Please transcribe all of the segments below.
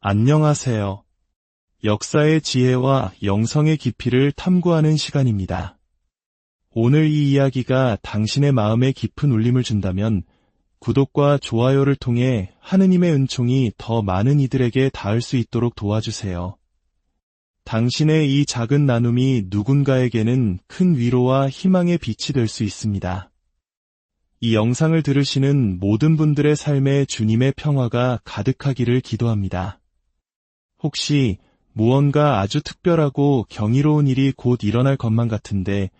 안녕하세요. 역사의 지혜와 영성의 깊이를 탐구하는 시간입니다. 오늘 이 이야기가 당신의 마음에 깊은 울림을 준다면 구독과 좋아요를 통해 하느님의 은총이 더 많은 이들에게 닿을 수 있도록 도와주세요. 당신의 이 작은 나눔이 누군가에게는 큰 위로와 희망의 빛이 될 수 있습니다. 이 영상을 들으시는 모든 분들의 삶에 주님의 평화가 가득하기를 기도합니다. 혹시 무언가 아주 특별하고 경이로운 일이 곧 일어날 것만 같은데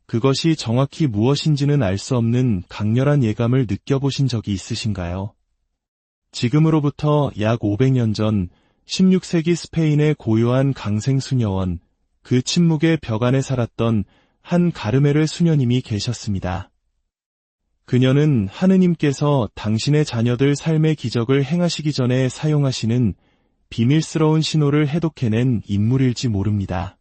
그것이 정확히 무엇인지는 알 수 없는 강렬한 예감을 느껴보신 적이 있으신가요? 지금으로부터 약 500년 전 16세기 스페인의 고요한 강생 수녀원, 그 침묵의 벽 안에 살았던 한 가르메르 수녀님이 계셨습니다. 그녀는 하느님께서 당신의 자녀들 삶의 기적을 행하시기 전에 사용하시는 비밀스러운 신호를 해독해낸 인물일지 모릅니다.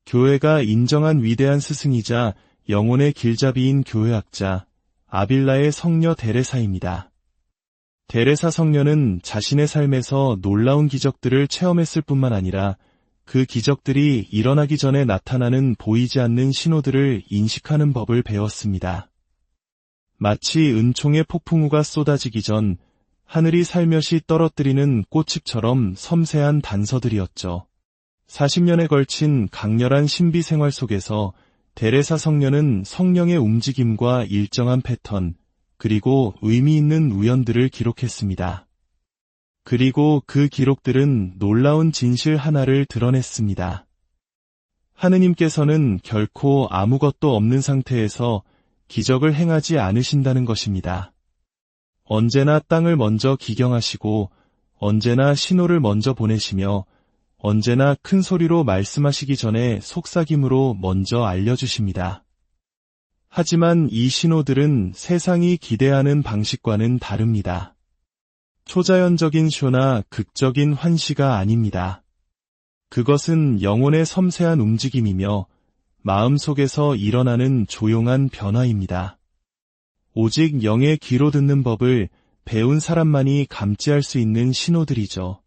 교회가 인정한 위대한 스승이자 영혼의 길잡이인 교회학자 아빌라의 성녀 데레사입니다. 데레사 성녀는 자신의 삶에서 놀라운 기적들을 체험했을 뿐만 아니라 그 기적들이 일어나기 전에 나타나는 보이지 않는 신호들을 인식하는 법을 배웠습니다. 마치 은총의 폭풍우가 쏟아지기 전 하늘이 살며시 떨어뜨리는 꽃잎처럼 섬세한 단서들이었죠. 40년에 걸친 강렬한 신비 생활 속에서 데레사 성녀는 성령의 움직임과 일정한 패턴, 그리고 의미 있는 우연들을 기록했습니다. 그리고 그 기록들은 놀라운 진실 하나를 드러냈습니다. 하느님께서는 결코 아무것도 없는 상태에서 기적을 행하지 않으신다는 것입니다. 언제나 땅을 먼저 기경하시고 언제나 신호를 먼저 보내시며 언제나 큰 소리로 말씀하시기 전에 속삭임으로 먼저 알려주십니다. 하지만 이 신호들은 세상이 기대하는 방식과는 다릅니다. 초자연적인 쇼나 극적인 환시가 아닙니다. 그것은 영혼의 섬세한 움직임이며 마음속에서 일어나는 조용한 변화입니다. 오직 영의 귀로 듣는 법을 배운 사람만이 감지할 수 있는 신호들이죠.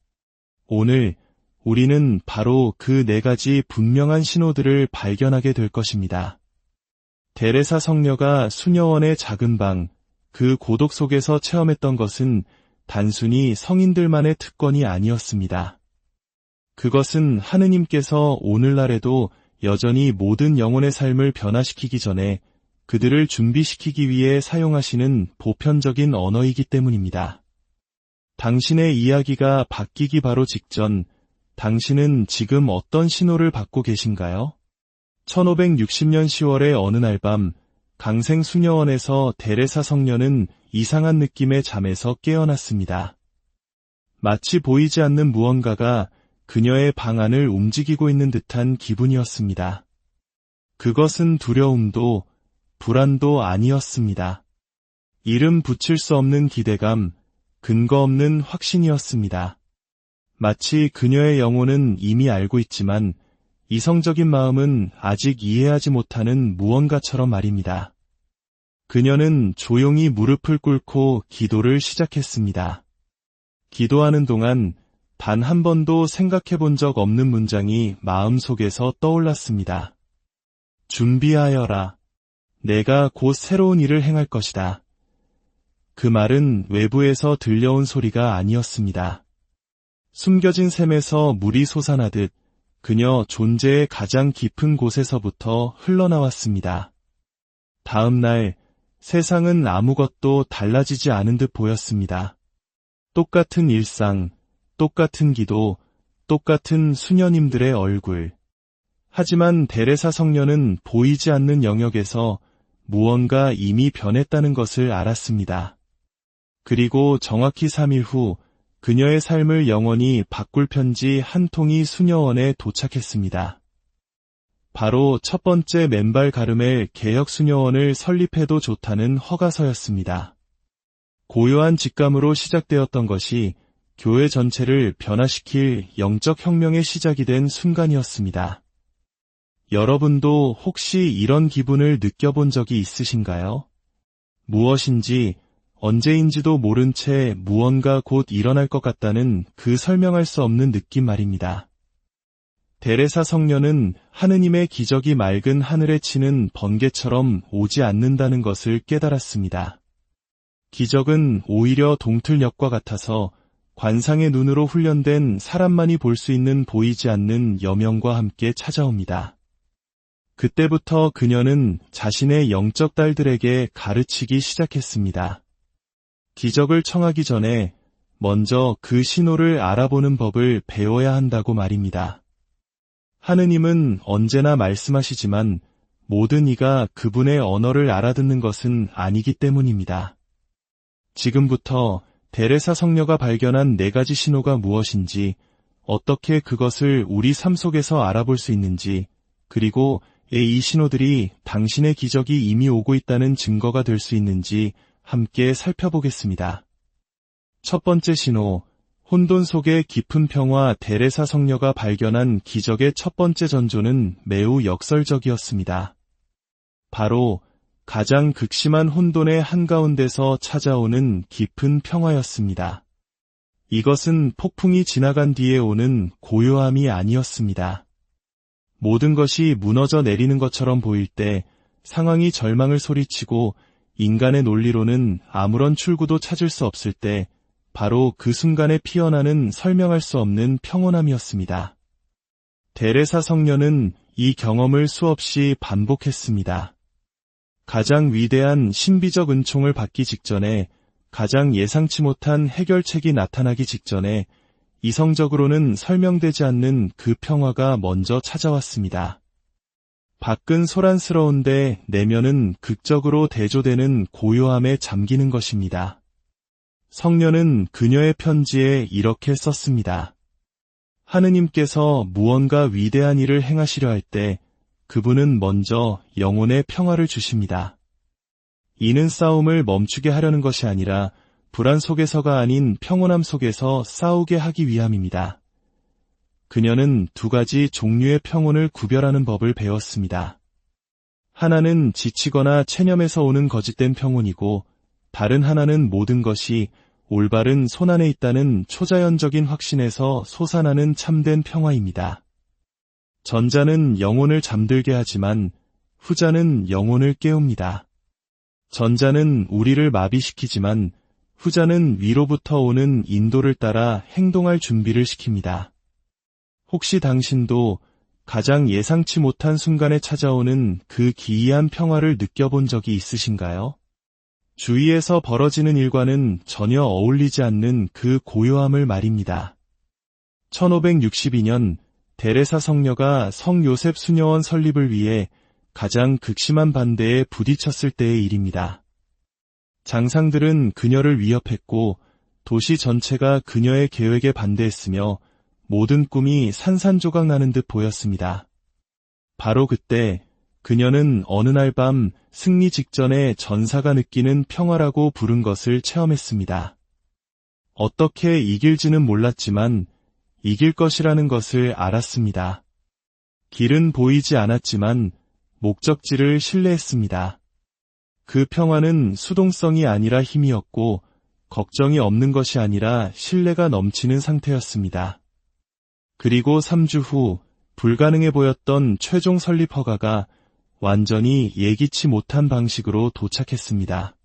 오늘 우리는 바로 그 4가지 분명한 신호들을 발견하게 될 것입니다. 데레사 성녀가 수녀원의 작은 방, 그 고독 속에서 체험했던 것은 단순히 성인들만의 특권이 아니었습니다. 그것은 하느님께서 오늘날에도 여전히 모든 영혼의 삶을 변화시키기 전에 그들을 준비시키기 위해 사용하시는 보편적인 언어이기 때문입니다. 당신의 이야기가 바뀌기 바로 직전, 당신은 지금 어떤 신호를 받고 계신가요? 1560년 10월의 어느 날 밤, 강생 수녀원에서 데레사 성녀는 이상한 느낌의 잠에서 깨어났습니다. 마치 보이지 않는 무언가가 그녀의 방 안을 움직이고 있는 듯한 기분이었습니다. 그것은 두려움도 불안도 아니었습니다. 이름 붙일 수 없는 기대감, 근거 없는 확신이었습니다. 마치 그녀의 영혼은 이미 알고 있지만 이성적인 마음은 아직 이해하지 못하는 무언가처럼 말입니다. 그녀는 조용히 무릎을 꿇고 기도를 시작했습니다. 기도하는 동안 단 한 번도 생각해 본 적 없는 문장이 마음속에서 떠올랐습니다. 준비하여라. 내가 곧 새로운 일을 행할 것이다. 그 말은 외부에서 들려온 소리가 아니었습니다. 숨겨진 샘에서 물이 솟아나듯 그녀 존재의 가장 깊은 곳에서부터 흘러나왔습니다. 다음 날 세상은 아무것도 달라지지 않은 듯 보였습니다. 똑같은 일상, 똑같은 기도, 똑같은 수녀님들의 얼굴. 하지만 데레사 성녀는 보이지 않는 영역에서 무언가 이미 변했다는 것을 알았습니다. 그리고 정확히 3일 후 그녀의 삶을 영원히 바꿀 편지 한 통이 수녀원에 도착했습니다. 바로 첫 번째 맨발 가르멜 개혁 수녀원을 설립해도 좋다는 허가서였습니다. 고요한 직감으로 시작되었던 것이 교회 전체를 변화시킬 영적 혁명의 시작이 된 순간이었습니다. 여러분도 혹시 이런 기분을 느껴본 적이 있으신가요? 무엇인지 언제인지도 모른 채 무언가 곧 일어날 것 같다는 그 설명할 수 없는 느낌 말입니다. 데레사 성녀는 하느님의 기적이 맑은 하늘에 치는 번개처럼 오지 않는다는 것을 깨달았습니다. 기적은 오히려 동틀녘과 같아서 관상의 눈으로 훈련된 사람만이 볼 수 있는 보이지 않는 여명과 함께 찾아옵니다. 그때부터 그녀는 자신의 영적 딸들에게 가르치기 시작했습니다. 기적을 청하기 전에 먼저 그 신호를 알아보는 법을 배워야 한다고 말입니다. 하느님은 언제나 말씀하시지만 모든 이가 그분의 언어를 알아듣는 것은 아니기 때문입니다. 지금부터 데레사 성녀가 발견한 4가지 신호가 무엇인지, 어떻게 그것을 우리 삶 속에서 알아볼 수 있는지, 그리고 이 신호들이 당신의 기적이 이미 오고 있다는 증거가 될 수 있는지 함께 살펴보겠습니다. 첫 번째 신호, 혼돈 속의 깊은 평화. 데레사 성녀가 발견한 기적의 첫 번째 전조는 매우 역설적이었습니다. 바로 가장 극심한 혼돈의 한가운데서 찾아오는 깊은 평화였습니다. 이것은 폭풍이 지나간 뒤에 오는 고요함이 아니었습니다. 모든 것이 무너져 내리는 것처럼 보일 때, 상황이 절망을 소리치고 인간의 논리로는 아무런 출구도 찾을 수 없을 때, 바로 그 순간에 피어나는 설명할 수 없는 평온함이었습니다. 데레사 성녀는 이 경험을 수없이 반복했습니다. 가장 위대한 신비적 은총을 받기 직전에, 가장 예상치 못한 해결책이 나타나기 직전에 이성적으로는 설명되지 않는 그 평화가 먼저 찾아왔습니다. 밖은 소란스러운데 내면은 극적으로 대조되는 고요함에 잠기는 것입니다. 성녀는 그녀의 편지에 이렇게 썼습니다. 하느님께서 무언가 위대한 일을 행하시려 할 때 그분은 먼저 영혼의 평화를 주십니다. 이는 싸움을 멈추게 하려는 것이 아니라 불안 속에서가 아닌 평온함 속에서 싸우게 하기 위함입니다. 그녀는 2가지 종류의 평온을 구별하는 법을 배웠습니다. 하나는 지치거나 체념에서 오는 거짓된 평온이고, 다른 하나는 모든 것이 올바른 손안에 있다는 초자연적인 확신에서 솟아나는 참된 평화입니다. 전자는 영혼을 잠들게 하지만 후자는 영혼을 깨웁니다. 전자는 우리를 마비시키지만 후자는 위로부터 오는 인도를 따라 행동할 준비를 시킵니다. 혹시 당신도 가장 예상치 못한 순간에 찾아오는 그 기이한 평화를 느껴본 적이 있으신가요? 주위에서 벌어지는 일과는 전혀 어울리지 않는 그 고요함을 말입니다. 1562년 데레사 성녀가 성 요셉 수녀원 설립을 위해 가장 극심한 반대에 부딪혔을 때의 일입니다. 장상들은 그녀를 위협했고 도시 전체가 그녀의 계획에 반대했으며 모든 꿈이 산산조각 나는 듯 보였습니다. 바로 그때 그녀는 어느 날 밤 승리 직전에 전사가 느끼는 평화라고 부른 것을 체험했습니다. 어떻게 이길지는 몰랐지만 이길 것이라는 것을 알았습니다. 길은 보이지 않았지만 목적지를 신뢰했습니다. 그 평화는 수동성이 아니라 힘이었고 걱정이 없는 것이 아니라 신뢰가 넘치는 상태였습니다. 그리고 3주 후 불가능해 보였던 최종 설립 허가가 완전히 예기치 못한 방식으로 도착했습니다.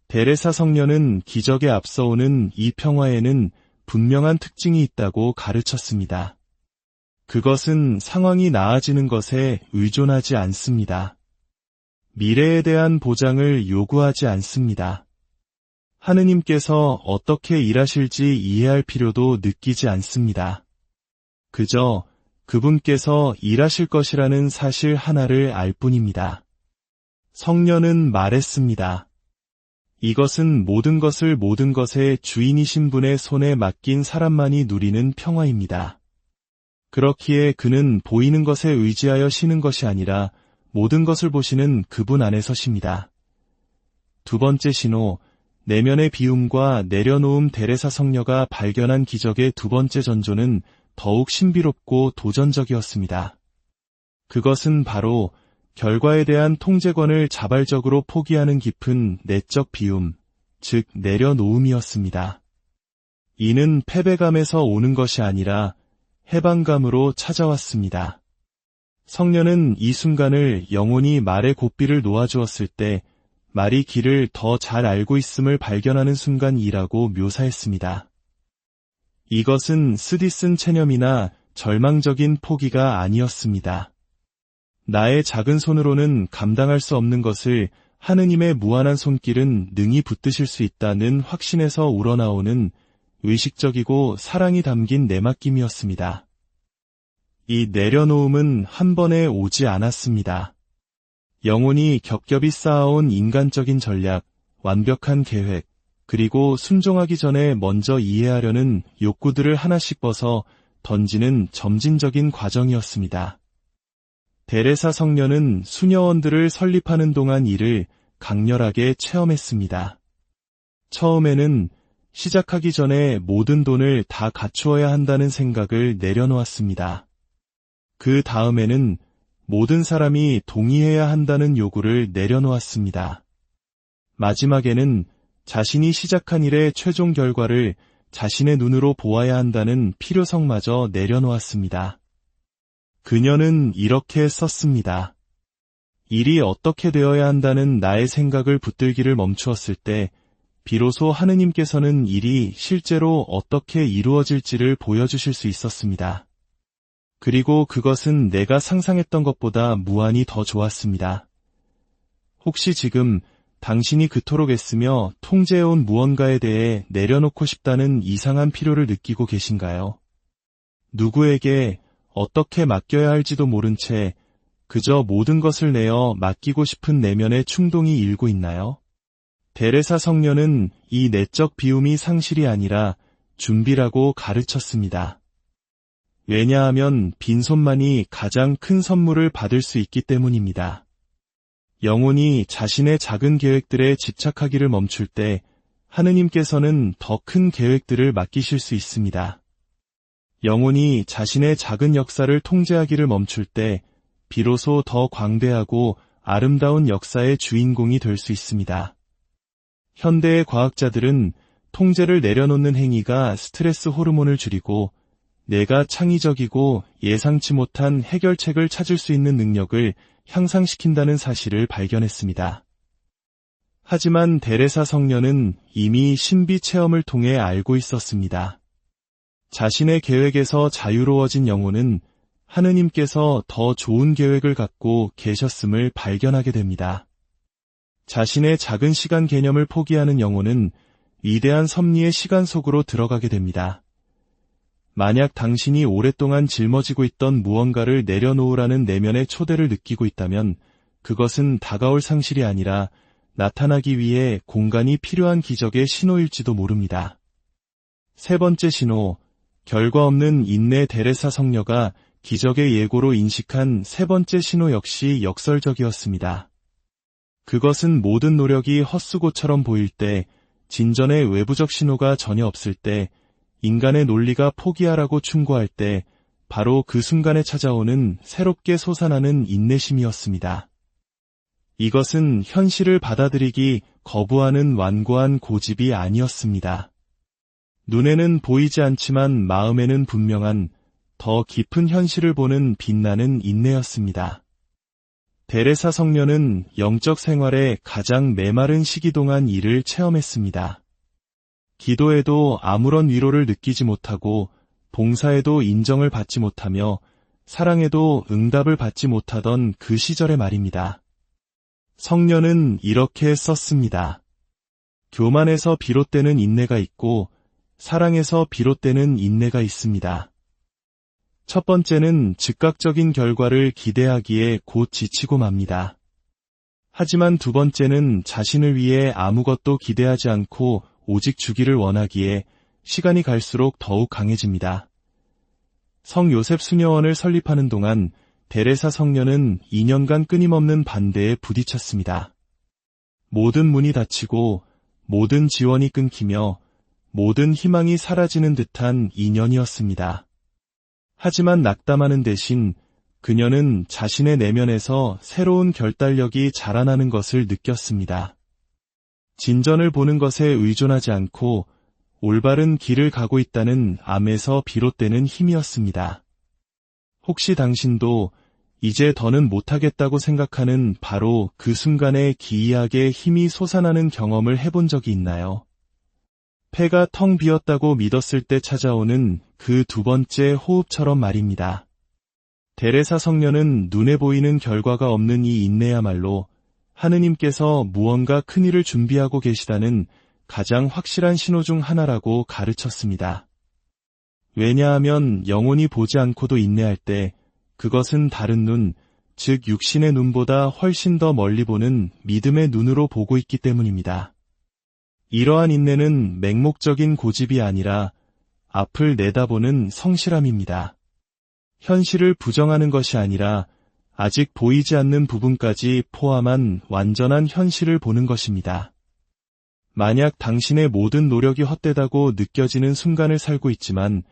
데레사 성녀는 기적에 앞서오는 이 평화에는 분명한 특징이 있다고 가르쳤습니다. 그것은 상황이 나아지는 것에 의존하지 않습니다. 미래에 대한 보장을 요구하지 않습니다. 하느님께서 어떻게 일하실지 이해할 필요도 느끼지 않습니다. 그저 그분께서 일하실 것이라는 사실 하나를 알 뿐입니다. 성녀는 말했습니다. 이것은 모든 것의 주인이신 분의 손에 맡긴 사람만이 누리는 평화입니다. 그렇기에 그는 보이는 것에 의지하여 쉬는 것이 아니라 모든 것을 보시는 그분 안에서 쉽니다. 2번째 신호, 내면의 비움과 내려놓음. 데레사 성녀가 발견한 기적의 2번째 전조는 더욱 신비롭고 도전적이었습니다. 그것은 바로 결과에 대한 통제권을 자발적으로 포기하는 깊은 내적 비움, 즉 내려놓음이었습니다. 이는 패배감에서 오는 것이 아니라 해방감으로 찾아왔습니다. 성녀는 이 순간을 영혼이 말의 고삐를 놓아주었을 때 말이 길을 더 잘 알고 있음을 발견하는 순간이라고 묘사했습니다. 이것은 쓰디쓴 체념이나 절망적인 포기가 아니었습니다. 나의 작은 손으로는 감당할 수 없는 것을 하느님의 무한한 손길은 능히 붙드실 수 있다는 확신에서 우러나오는 의식적이고 사랑이 담긴 내맡김이었습니다. 이 내려놓음은 한 번에 오지 않았습니다. 영혼이 겹겹이 쌓아온 인간적인 전략, 완벽한 계획, 그리고 순종하기 전에 먼저 이해하려는 욕구들을 하나씩 벗어 던지는 점진적인 과정이었습니다. 데레사 성녀는 수녀원들을 설립하는 동안 이를 강렬하게 체험했습니다. 처음에는 시작하기 전에 모든 돈을 다 갖추어야 한다는 생각을 내려놓았습니다. 그 다음에는 모든 사람이 동의해야 한다는 요구를 내려놓았습니다. 마지막에는 자신이 시작한 일의 최종 결과를 자신의 눈으로 보아야 한다는 필요성마저 내려놓았습니다. 그녀는 이렇게 썼습니다. 일이 어떻게 되어야 한다는 나의 생각을 붙들기를 멈추었을 때 비로소 하느님께서는 일이 실제로 어떻게 이루어질지를 보여주실 수 있었습니다. 그리고 그것은 내가 상상했던 것보다 무한히 더 좋았습니다. 혹시 지금 당신이 그토록 애쓰며 통제해온 무언가에 대해 내려놓고 싶다는 이상한 필요를 느끼고 계신가요? 누구에게 어떻게 맡겨야 할지도 모른 채 그저 모든 것을 내어 맡기고 싶은 내면의 충동이 일고 있나요? 데레사 성녀는 이 내적 비움이 상실이 아니라 준비라고 가르쳤습니다. 왜냐하면 빈손만이 가장 큰 선물을 받을 수 있기 때문입니다. 영혼이 자신의 작은 계획들에 집착하기를 멈출 때 하느님께서는 더 큰 계획들을 맡기실 수 있습니다. 영혼이 자신의 작은 역사를 통제하기를 멈출 때 비로소 더 광대하고 아름다운 역사의 주인공이 될 수 있습니다. 현대의 과학자들은 통제를 내려놓는 행위가 스트레스 호르몬을 줄이고 내가 창의적이고 예상치 못한 해결책을 찾을 수 있는 능력을 향상시킨다는 사실을 발견했습니다. 하지만 데레사 성녀는 이미 신비 체험을 통해 알고 있었습니다. 자신의 계획에서 자유로워진 영혼은 하느님께서 더 좋은 계획을 갖고 계셨음을 발견하게 됩니다. 자신의 작은 시간 개념을 포기하는 영혼은 위대한 섭리의 시간 속으로 들어가게 됩니다. 만약 당신이 오랫동안 짊어지고 있던 무언가를 내려놓으라는 내면의 초대를 느끼고 있다면 그것은 다가올 상실이 아니라 나타나기 위해 공간이 필요한 기적의 신호일지도 모릅니다. 세 번째 신호, 결과 없는 인내. 데레사 성녀가 기적의 예고로 인식한 세 번째 신호 역시 역설적이었습니다. 그것은 모든 노력이 헛수고처럼 보일 때, 진전의 외부적 신호가 전혀 없을 때, 인간의 논리가 포기하라고 충고할 때 바로 그 순간에 찾아오는 새롭게 솟아나는 인내심이었습니다. 이것은 현실을 받아들이기 거부하는 완고한 고집이 아니었습니다. 눈에는 보이지 않지만 마음에는 분명한 더 깊은 현실을 보는 빛나는 인내였습니다. 데레사 성녀는 영적 생활의 가장 메마른 시기 동안 이를 체험했습니다. 기도에도 아무런 위로를 느끼지 못하고 봉사에도 인정을 받지 못하며 사랑에도 응답을 받지 못하던 그 시절의 말입니다. 성녀는 이렇게 썼습니다. 교만에서 비롯되는 인내가 있고 사랑에서 비롯되는 인내가 있습니다. 첫 번째는 즉각적인 결과를 기대하기에 곧 지치고 맙니다. 하지만 두 번째는 자신을 위해 아무것도 기대하지 않고 오직 주기를 원하기에 시간이 갈수록 더욱 강해집니다. 성 요셉 수녀원을 설립하는 동안 데레사 성녀는 2년간 끊임없는 반대에 부딪혔습니다. 모든 문이 닫히고 모든 지원이 끊기며 모든 희망이 사라지는 듯한 2년이었습니다. 하지만 낙담하는 대신 그녀는 자신의 내면에서 새로운 결단력이 자라나는 것을 느꼈습니다. 진전을 보는 것에 의존하지 않고 올바른 길을 가고 있다는 암에서 비롯되는 힘이었습니다. 혹시 당신도 이제 더는 못하겠다고 생각하는 바로 그 순간에 기이하게 힘이 솟아나는 경험을 해본 적이 있나요? 폐가 텅 비었다고 믿었을 때 찾아오는 그 두 번째 호흡처럼 말입니다. 데레사 성녀는 눈에 보이는 결과가 없는 이 인내야말로 하느님께서 무언가 큰일을 준비하고 계시다는 가장 확실한 신호 중 하나라고 가르쳤습니다. 왜냐하면 영혼이 보지 않고도 인내할 때 그것은 다른 눈, 즉 육신의 눈보다 훨씬 더 멀리 보는 믿음의 눈으로 보고 있기 때문입니다. 이러한 인내는 맹목적인 고집이 아니라 앞을 내다보는 성실함입니다. 현실을 부정하는 것이 아니라 아직 보이지 않는 부분까지 포함한 완전한 현실을 보는 것입니다. 만약 당신의 모든 노력이 헛되다고 느껴지는 순간을 살고 있지만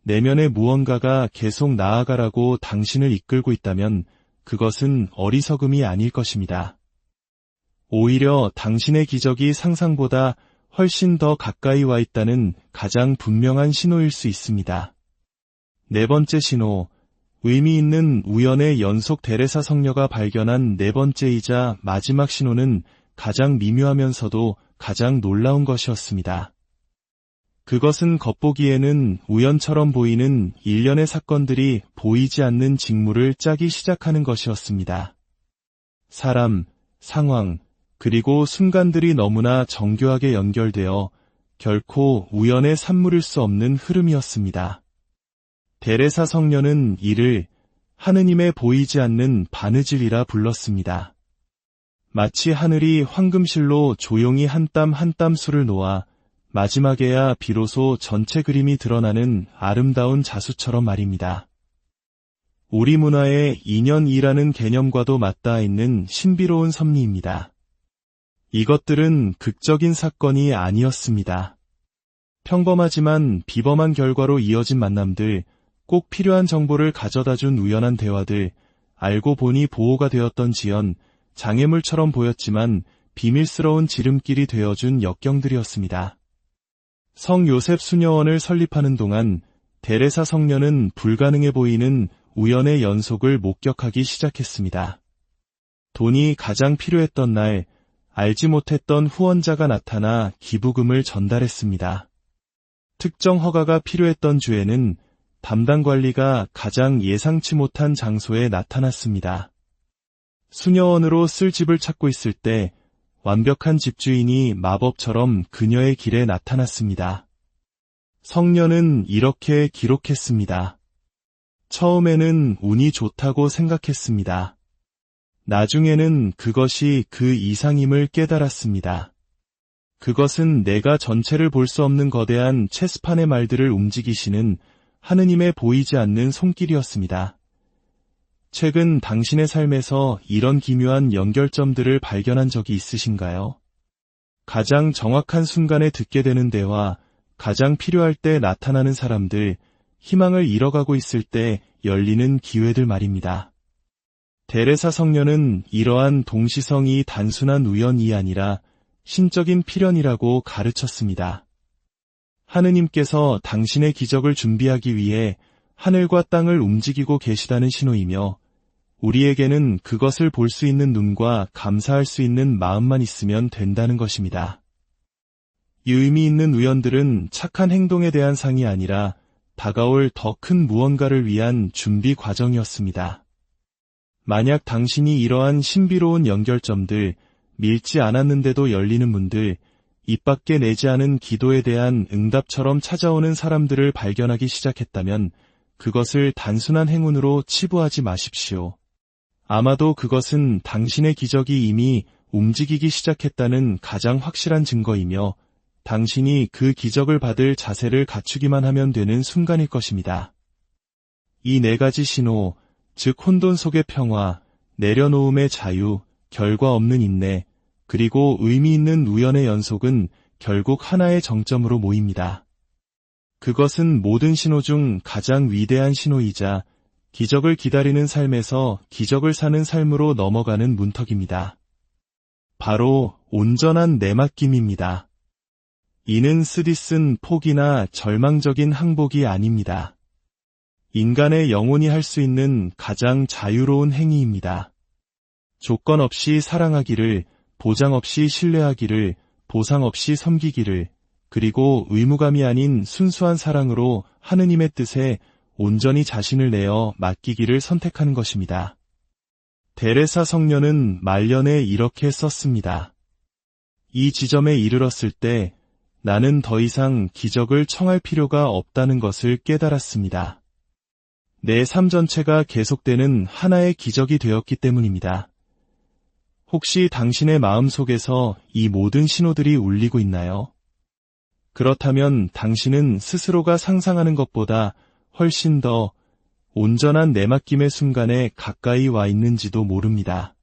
내면의 무언가가 계속 나아가라고 당신을 이끌고 있다면 그것은 어리석음이 아닐 것입니다. 오히려 당신의 기적이 상상보다 훨씬 더 가까이 와 있다는 가장 분명한 신호일 수 있습니다. 네 번째 신호, 의미 있는 우연의 연속 데레사 성녀가 발견한 네 번째이자 마지막 신호는 가장 미묘하면서도 가장 놀라운 것이었습니다. 그것은 겉보기에는 우연처럼 보이는 일련의 사건들이 보이지 않는 직무를 짜기 시작하는 것이었습니다. 사람, 상황, 그리고 순간들이 너무나 정교하게 연결되어 결코 우연의 산물일 수 없는 흐름이었습니다. 데레사 성녀는 이를 하느님의 보이지 않는 바느질이라 불렀습니다. 마치 하늘이 황금실로 조용히 한 땀 한 땀 수를 놓아 마지막에야 비로소 전체 그림이 드러나는 아름다운 자수처럼 말입니다. 우리 문화의 인연이라는 개념과도 맞닿아 있는 신비로운 섭리입니다. 이것들은 극적인 사건이 아니었습니다. 평범하지만 비범한 결과로 이어진 만남들, 꼭 필요한 정보를 가져다준 우연한 대화들, 알고 보니 보호가 되었던 지연, 장애물처럼 보였지만 비밀스러운 지름길이 되어준 역경들이었습니다. 성 요셉 수녀원을 설립하는 동안 데레사 성녀는 불가능해 보이는 우연의 연속을 목격하기 시작했습니다. 돈이 가장 필요했던 날, 알지 못했던 후원자가 나타나 기부금을 전달했습니다. 특정 허가가 필요했던 주에는 담당 관리가 가장 예상치 못한 장소에 나타났습니다. 수녀원으로 쓸 집을 찾고 있을 때 완벽한 집주인이 마법처럼 그녀의 길에 나타났습니다. 성녀는 이렇게 기록했습니다. 처음에는 운이 좋다고 생각했습니다. 나중에는 그것이 그 이상임을 깨달았습니다. 그것은 내가 전체를 볼 수 없는 거대한 체스판의 말들을 움직이시는 하느님의 보이지 않는 손길이었습니다. 최근 당신의 삶에서 이런 기묘한 연결점들을 발견한 적이 있으신가요? 가장 정확한 순간에 듣게 되는 대화, 가장 필요할 때 나타나는 사람들, 희망을 잃어가고 있을 때 열리는 기회들 말입니다. 데레사 성녀는 이러한 동시성이 단순한 우연이 아니라 신적인 필연이라고 가르쳤습니다. 하느님께서 당신의 기적을 준비하기 위해 하늘과 땅을 움직이고 계시다는 신호이며 우리에게는 그것을 볼 수 있는 눈과 감사할 수 있는 마음만 있으면 된다는 것입니다. 이 의미 있는 우연들은 착한 행동에 대한 상이 아니라 다가올 더 큰 무언가를 위한 준비 과정이었습니다. 만약 당신이 이러한 신비로운 연결점들, 밀지 않았는데도 열리는 문들, 입 밖에 내지 않은 기도에 대한 응답처럼 찾아오는 사람들을 발견하기 시작했다면 그것을 단순한 행운으로 치부하지 마십시오. 아마도 그것은 당신의 기적이 이미 움직이기 시작했다는 가장 확실한 증거이며 당신이 그 기적을 받을 자세를 갖추기만 하면 되는 순간일 것입니다. 이 네 가지 신호, 즉 혼돈 속의 평화, 내려놓음의 자유, 결과 없는 인내, 그리고 의미 있는 우연의 연속은 결국 하나의 정점으로 모입니다. 그것은 모든 신호 중 가장 위대한 신호이자 기적을 기다리는 삶에서 기적을 사는 삶으로 넘어가는 문턱입니다. 바로 온전한 내맡김입니다. 이는 쓰디쓴 포기나 절망적인 항복이 아닙니다. 인간의 영혼이 할 수 있는 가장 자유로운 행위입니다. 조건 없이 사랑하기를, 보장 없이 신뢰하기를, 보상 없이 섬기기를, 그리고 의무감이 아닌 순수한 사랑으로 하느님의 뜻에 온전히 자신을 내어 맡기기를 선택하는 것입니다. 데레사 성녀는 말년에 이렇게 썼습니다. 이 지점에 이르렀을 때 나는 더 이상 기적을 청할 필요가 없다는 것을 깨달았습니다. 내 삶 전체가 계속되는 하나의 기적이 되었기 때문입니다. 혹시 당신의 마음 속에서 이 모든 신호들이 울리고 있나요? 그렇다면 당신은 스스로가 상상하는 것보다 훨씬 더 온전한 내맡김의 순간에 가까이 와 있는지도 모릅니다.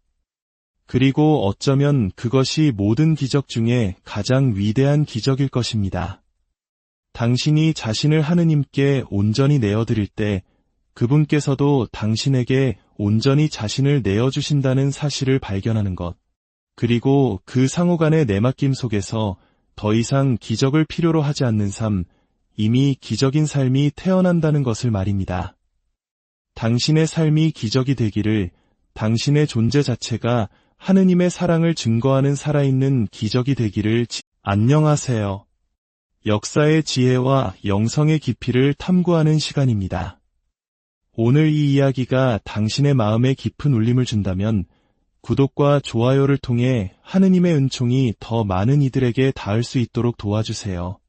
그리고 어쩌면 그것이 모든 기적 중에 가장 위대한 기적일 것입니다. 당신이 자신을 하느님께 온전히 내어드릴 때 그분께서도 당신에게 온전히 자신을 내어주신다는 사실을 발견하는 것, 그리고 그 상호간의 내맡김 속에서 더 이상 기적을 필요로 하지 않는 삶, 이미 기적인 삶이 태어난다는 것을 말입니다. 당신의 삶이 기적이 되기를, 당신의 존재 자체가 하느님의 사랑을 증거하는 살아있는 기적이 되기를. 안녕하세요. 역사의 지혜와 영성의 깊이를 탐구하는 시간입니다. 오늘 이 이야기가 당신의 마음에 깊은 울림을 준다면 구독과 좋아요를 통해 하느님의 은총이 더 많은 이들에게 닿을 수 있도록 도와주세요.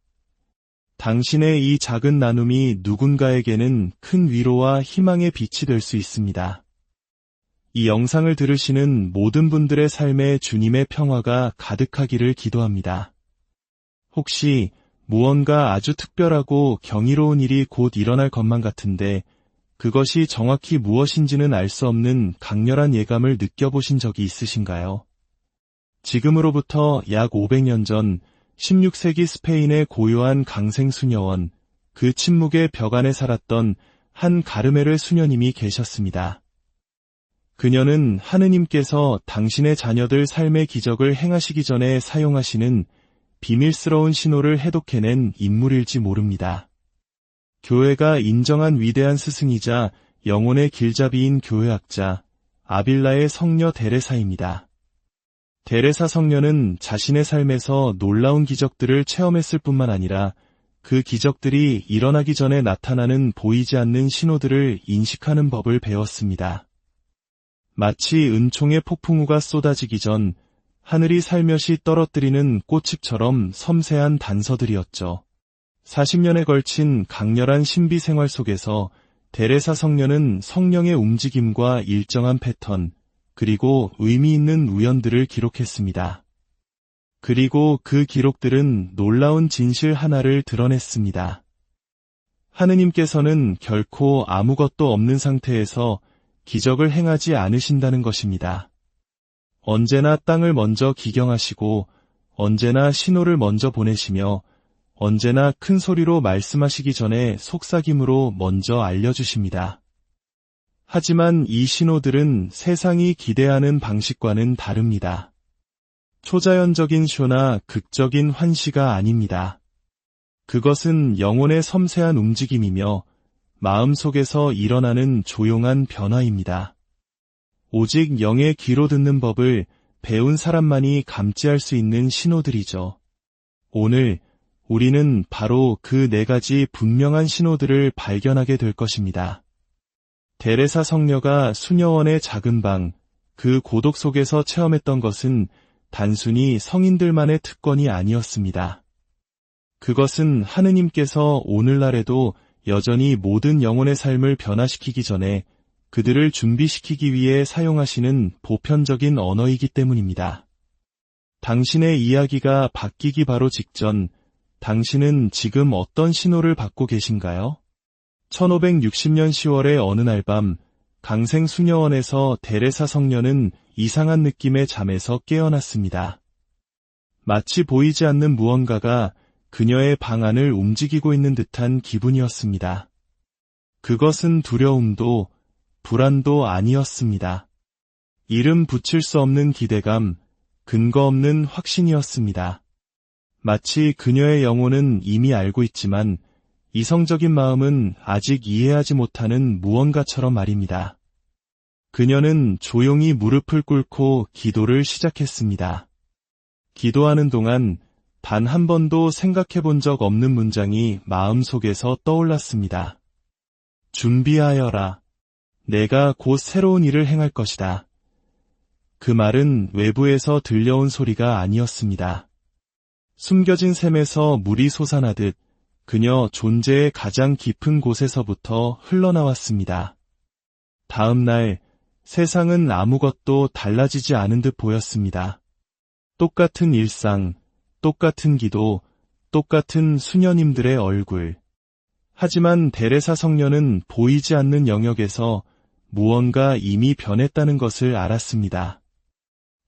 당신의 이 작은 나눔이 누군가에게는 큰 위로와 희망의 빛이 될 수 있습니다. 이 영상을 들으시는 모든 분들의 삶에 주님의 평화가 가득하기를 기도합니다. 혹시 무언가 아주 특별하고 경이로운 일이 곧 일어날 것만 같은데 그것이 정확히 무엇인지는 알 수 없는 강렬한 예감을 느껴보신 적이 있으신가요? 지금으로부터 약 500년 전 16세기 스페인의 고요한 강생 수녀원, 그 침묵의 벽 안에 살았던 한 가르메르 수녀님이 계셨습니다. 그녀는 하느님께서 당신의 자녀들 삶의 기적을 행하시기 전에 사용하시는 비밀스러운 신호를 해독해낸 인물일지 모릅니다. 교회가 인정한 위대한 스승이자 영혼의 길잡이인 교회학자 아빌라의 성녀 데레사입니다. 데레사 성녀는 자신의 삶에서 놀라운 기적들을 체험했을 뿐만 아니라 그 기적들이 일어나기 전에 나타나는 보이지 않는 신호들을 인식하는 법을 배웠습니다. 마치 은총의 폭풍우가 쏟아지기 전 하늘이 살며시 떨어뜨리는 꽃잎처럼 섬세한 단서들이었죠. 40년에 걸친 강렬한 신비 생활 속에서 데레사 성녀는 성령의 움직임과 일정한 패턴, 그리고 의미 있는 우연들을 기록했습니다. 그리고 그 기록들은 놀라운 진실 하나를 드러냈습니다. 하느님께서는 결코 아무것도 없는 상태에서 기적을 행하지 않으신다는 것입니다. 언제나 땅을 먼저 기경하시고 언제나 신호를 먼저 보내시며 언제나 큰 소리로 말씀하시기 전에 속삭임으로 먼저 알려주십니다. 하지만 이 신호들은 세상이 기대하는 방식과는 다릅니다. 초자연적인 쇼나 극적인 환시가 아닙니다. 그것은 영혼의 섬세한 움직임이며 마음속에서 일어나는 조용한 변화입니다. 오직 영의 귀로 듣는 법을 배운 사람만이 감지할 수 있는 신호들이죠. 오늘 우리는 바로 그 4가지 분명한 신호들을 발견하게 될 것입니다. 데레사 성녀가 수녀원의 작은 방, 그 고독 속에서 체험했던 것은 단순히 성인들만의 특권이 아니었습니다. 그것은 하느님께서 오늘날에도 여전히 모든 영혼의 삶을 변화시키기 전에 그들을 준비시키기 위해 사용하시는 보편적인 언어이기 때문입니다. 당신의 이야기가 바뀌기 바로 직전, 당신은 지금 어떤 신호를 받고 계신가요? 1560년 10월의 어느 날 밤, 강생 수녀원에서 데레사 성녀는 이상한 느낌의 잠에서 깨어났습니다. 마치 보이지 않는 무언가가 그녀의 방 안을 움직이고 있는 듯한 기분이었습니다. 그것은 두려움도 불안도 아니었습니다. 이름 붙일 수 없는 기대감, 근거 없는 확신이었습니다. 마치 그녀의 영혼은 이미 알고 있지만 이성적인 마음은 아직 이해하지 못하는 무언가처럼 말입니다. 그녀는 조용히 무릎을 꿇고 기도를 시작했습니다. 기도하는 동안 단 한 번도 생각해 본 적 없는 문장이 마음속에서 떠올랐습니다. 준비하여라. 내가 곧 새로운 일을 행할 것이다. 그 말은 외부에서 들려온 소리가 아니었습니다. 숨겨진 샘에서 물이 솟아나듯 그녀 존재의 가장 깊은 곳에서부터 흘러나왔습니다. 다음 날 세상은 아무것도 달라지지 않은 듯 보였습니다. 똑같은 일상, 똑같은 기도, 똑같은 수녀님들의 얼굴. 하지만 데레사 성녀는 보이지 않는 영역에서 무언가 이미 변했다는 것을 알았습니다.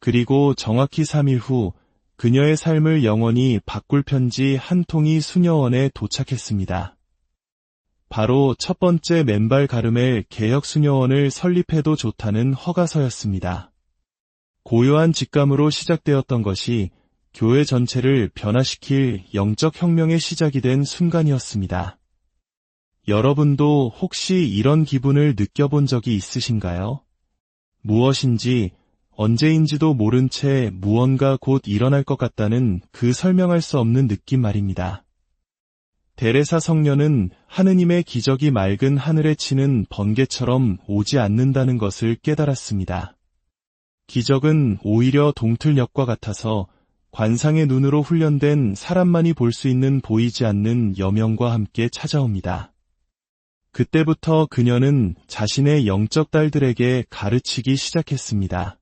그리고 정확히 3일 후 그녀의 삶을 영원히 바꿀 편지 한 통이 수녀원에 도착했습니다. 바로 첫 번째 맨발 가르멜 개혁 수녀원을 설립해도 좋다는 허가서였습니다. 고요한 직감으로 시작되었던 것이 교회 전체를 변화시킬 영적 혁명의 시작이 된 순간이었습니다. 여러분도 혹시 이런 기분을 느껴본 적이 있으신가요? 무엇인지 언제인지도 모른 채 무언가 곧 일어날 것 같다는 그 설명할 수 없는 느낌 말입니다. 데레사 성녀는 하느님의 기적이 맑은 하늘에 치는 번개처럼 오지 않는다는 것을 깨달았습니다. 기적은 오히려 동틀녘과 같아서 관상의 눈으로 훈련된 사람만이 볼 수 있는 보이지 않는 여명과 함께 찾아옵니다. 그때부터 그녀는 자신의 영적 딸들에게 가르치기 시작했습니다.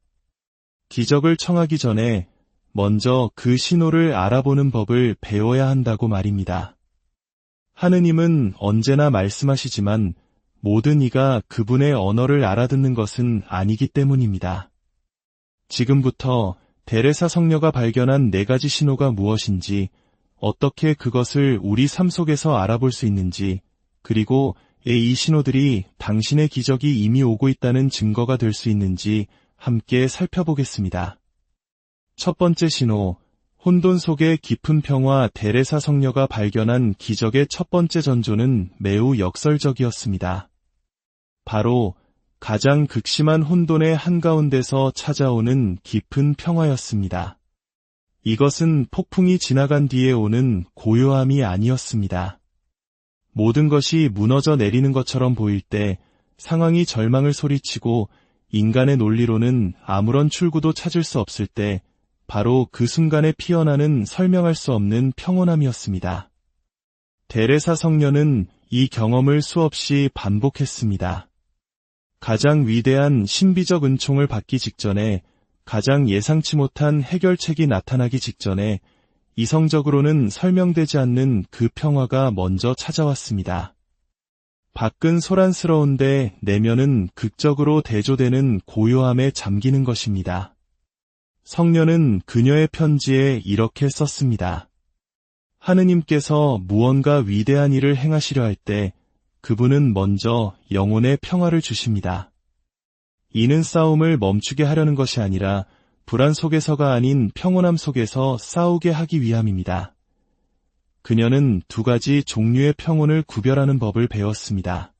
기적을 청하기 전에 먼저 그 신호를 알아보는 법을 배워야 한다고 말입니다. 하느님은 언제나 말씀하시지만 모든 이가 그분의 언어를 알아듣는 것은 아니기 때문입니다. 지금부터 데레사 성녀가 발견한 4가지 신호가 무엇인지, 어떻게 그것을 우리 삶 속에서 알아볼 수 있는지, 그리고 이 신호들이 당신의 기적이 이미 오고 있다는 증거가 될 수 있는지 함께 살펴보겠습니다. 첫 번째 신호, 혼돈 속의 깊은 평화. 데레사 성녀가 발견한 기적의 첫 번째 전조는 매우 역설적이었습니다. 바로 가장 극심한 혼돈의 한가운데서 찾아오는 깊은 평화였습니다. 이것은 폭풍이 지나간 뒤에 오는 고요함이 아니었습니다. 모든 것이 무너져 내리는 것처럼 보일 때, 상황이 절망을 소리치고 인간의 논리로는 아무런 출구도 찾을 수 없을 때, 바로 그 순간에 피어나는 설명할 수 없는 평온함이었습니다. 데레사 성녀는 이 경험을 수없이 반복했습니다. 가장 위대한 신비적 은총을 받기 직전에, 가장 예상치 못한 해결책이 나타나기 직전에 이성적으로는 설명되지 않는 그 평화가 먼저 찾아왔습니다. 밖은 소란스러운데 내면은 극적으로 대조되는 고요함에 잠기는 것입니다. 성녀는 그녀의 편지에 이렇게 썼습니다. 하느님께서 무언가 위대한 일을 행하시려 할 때 그분은 먼저 영혼의 평화를 주십니다. 이는 싸움을 멈추게 하려는 것이 아니라 불안 속에서가 아닌 평온함 속에서 싸우게 하기 위함입니다. 그녀는 2가지 종류의 평온을 구별하는 법을 배웠습니다.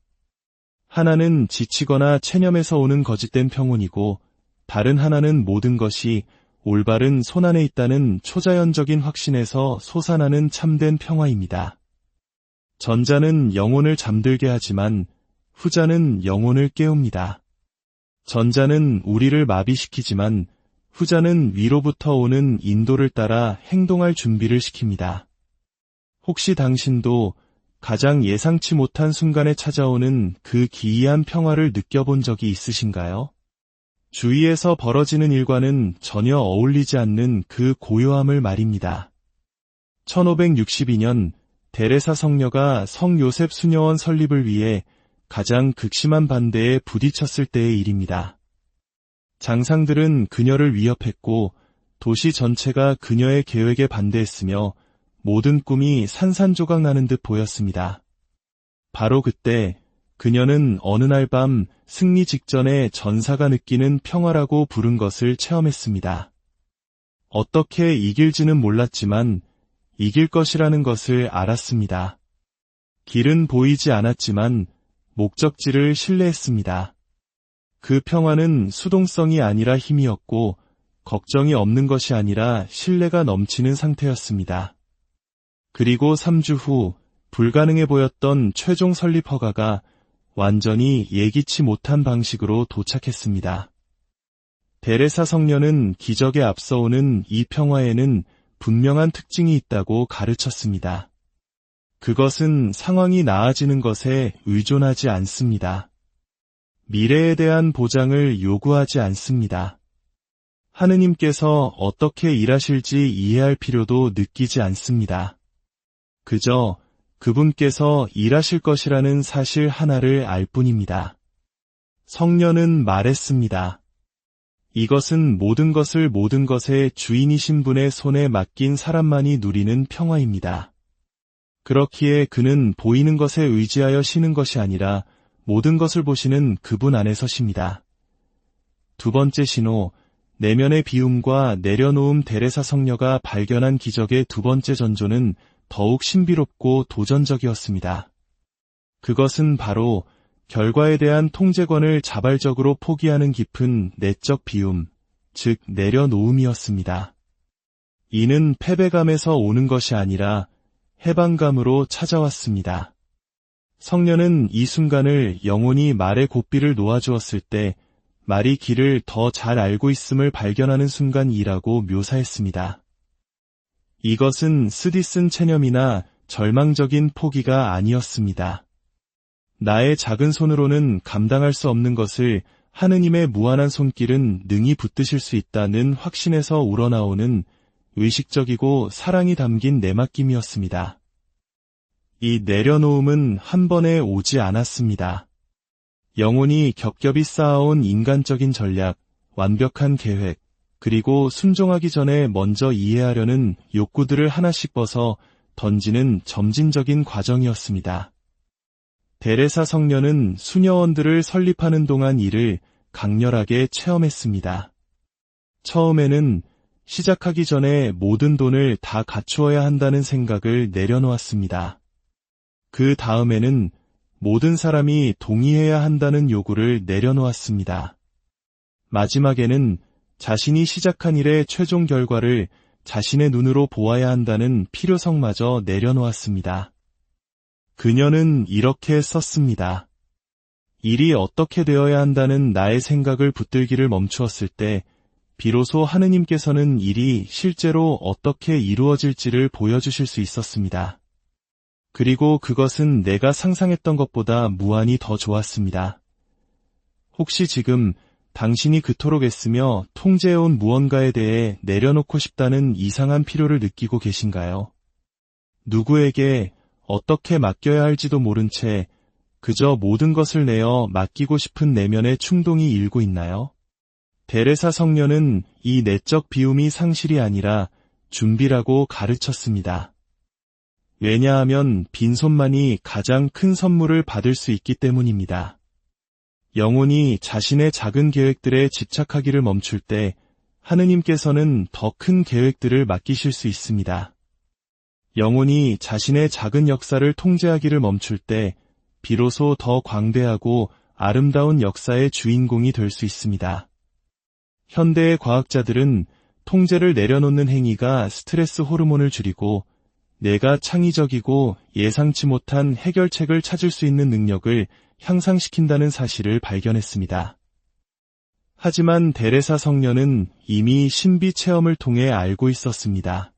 하나는 지치거나 체념에서 오는 거짓된 평온이고, 다른 하나는 모든 것이 올바른 손안에 있다는 초자연적인 확신에서 솟아나는 참된 평화입니다. 전자는 영혼을 잠들게 하지만 후자는 영혼을 깨웁니다. 전자는 우리를 마비시키지만 후자는 위로부터 오는 인도를 따라 행동할 준비를 시킵니다. 혹시 당신도 가장 예상치 못한 순간에 찾아오는 그 기이한 평화를 느껴본 적이 있으신가요? 주위에서 벌어지는 일과는 전혀 어울리지 않는 그 고요함을 말입니다. 1562년 데레사 성녀가 성 요셉 수녀원 설립을 위해 가장 극심한 반대에 부딪혔을 때의 일입니다. 장상들은 그녀를 위협했고 도시 전체가 그녀의 계획에 반대했으며 모든 꿈이 산산조각 나는 듯 보였습니다. 바로 그때 그녀는 어느 날 밤 승리 직전에 전사가 느끼는 평화라고 부른 것을 체험했습니다. 어떻게 이길지는 몰랐지만 이길 것이라는 것을 알았습니다. 길은 보이지 않았지만 목적지를 신뢰했습니다. 그 평화는 수동성이 아니라 힘이었고 걱정이 없는 것이 아니라 신뢰가 넘치는 상태였습니다. 그리고 3주 후 불가능해 보였던 최종 설립 허가가 완전히 예기치 못한 방식으로 도착했습니다. 데레사 성녀는 기적에 앞서오는 이 평화에는 분명한 특징이 있다고 가르쳤습니다. 그것은 상황이 나아지는 것에 의존하지 않습니다. 미래에 대한 보장을 요구하지 않습니다. 하느님께서 어떻게 일하실지 이해할 필요도 느끼지 않습니다. 그저 그분께서 일하실 것이라는 사실 하나를 알 뿐입니다. 성녀는 말했습니다. 이것은 모든 것의 주인이신 분의 손에 맡긴 사람만이 누리는 평화입니다. 그렇기에 그는 보이는 것에 의지하여 쉬는 것이 아니라 모든 것을 보시는 그분 안에 서십니다. 두 번째 신호, 내면의 비움과 내려놓음. 데레사 성녀가 발견한 기적의 두 번째 전조는 더욱 신비롭고 도전적이었습니다. 그것은 바로 결과에 대한 통제권을 자발적으로 포기하는 깊은 내적 비움, 즉 내려놓음이었습니다. 이는 패배감에서 오는 것이 아니라 해방감으로 찾아왔습니다. 성녀는 이 순간을 영혼이 말의 고삐를 놓아주었을 때 말이 길을 더 잘 알고 있음을 발견하는 순간이라고 묘사했습니다. 이것은 쓰디쓴 체념이나 절망적인 포기가 아니었습니다. 나의 작은 손으로는 감당할 수 없는 것을 하느님의 무한한 손길은 능히 붙드실 수 있다는 확신에서 우러나오는 의식적이고 사랑이 담긴 내맡김이었습니다. 이 내려놓음은 한 번에 오지 않았습니다. 영혼이 겹겹이 쌓아온 인간적인 전략, 완벽한 계획, 그리고 순종하기 전에 먼저 이해하려는 욕구들을 하나씩 벗어 던지는 점진적인 과정이었습니다. 데레사 성녀는 수녀원들을 설립하는 동안 이를 강렬하게 체험했습니다. 처음에는 시작하기 전에 모든 돈을 다 갖추어야 한다는 생각을 내려놓았습니다. 그 다음에는 모든 사람이 동의해야 한다는 요구를 내려놓았습니다. 마지막에는 자신이 시작한 일의 최종 결과를 자신의 눈으로 보아야 한다는 필요성마저 내려놓았습니다. 그녀는 이렇게 썼습니다. 일이 어떻게 되어야 한다는 나의 생각을 붙들기를 멈추었을 때 비로소 하느님께서는 일이 실제로 어떻게 이루어질지를 보여주실 수 있었습니다. 그리고 그것은 내가 상상했던 것보다 무한히 더 좋았습니다. 혹시 지금 당신이 그토록 애쓰며 통제해온 무언가에 대해 내려놓고 싶다는 이상한 필요를 느끼고 계신가요? 누구에게 어떻게 맡겨야 할지도 모른 채 그저 모든 것을 내어 맡기고 싶은 내면의 충동이 일고 있나요? 데레사 성녀는 이 내적 비움이 상실이 아니라 준비라고 가르쳤습니다. 왜냐하면 빈손만이 가장 큰 선물을 받을 수 있기 때문입니다. 영혼이 자신의 작은 계획들에 집착하기를 멈출 때 하느님께서는 더 큰 계획들을 맡기실 수 있습니다. 영혼이 자신의 작은 역사를 통제하기를 멈출 때 비로소 더 광대하고 아름다운 역사의 주인공이 될 수 있습니다. 현대의 과학자들은 통제를 내려놓는 행위가 스트레스 호르몬을 줄이고 내가 창의적이고 예상치 못한 해결책을 찾을 수 있는 능력을 향상시킨다는 사실을 발견했습니다. 하지만 데레사 성녀는 이미 신비 체험을 통해 알고 있었습니다.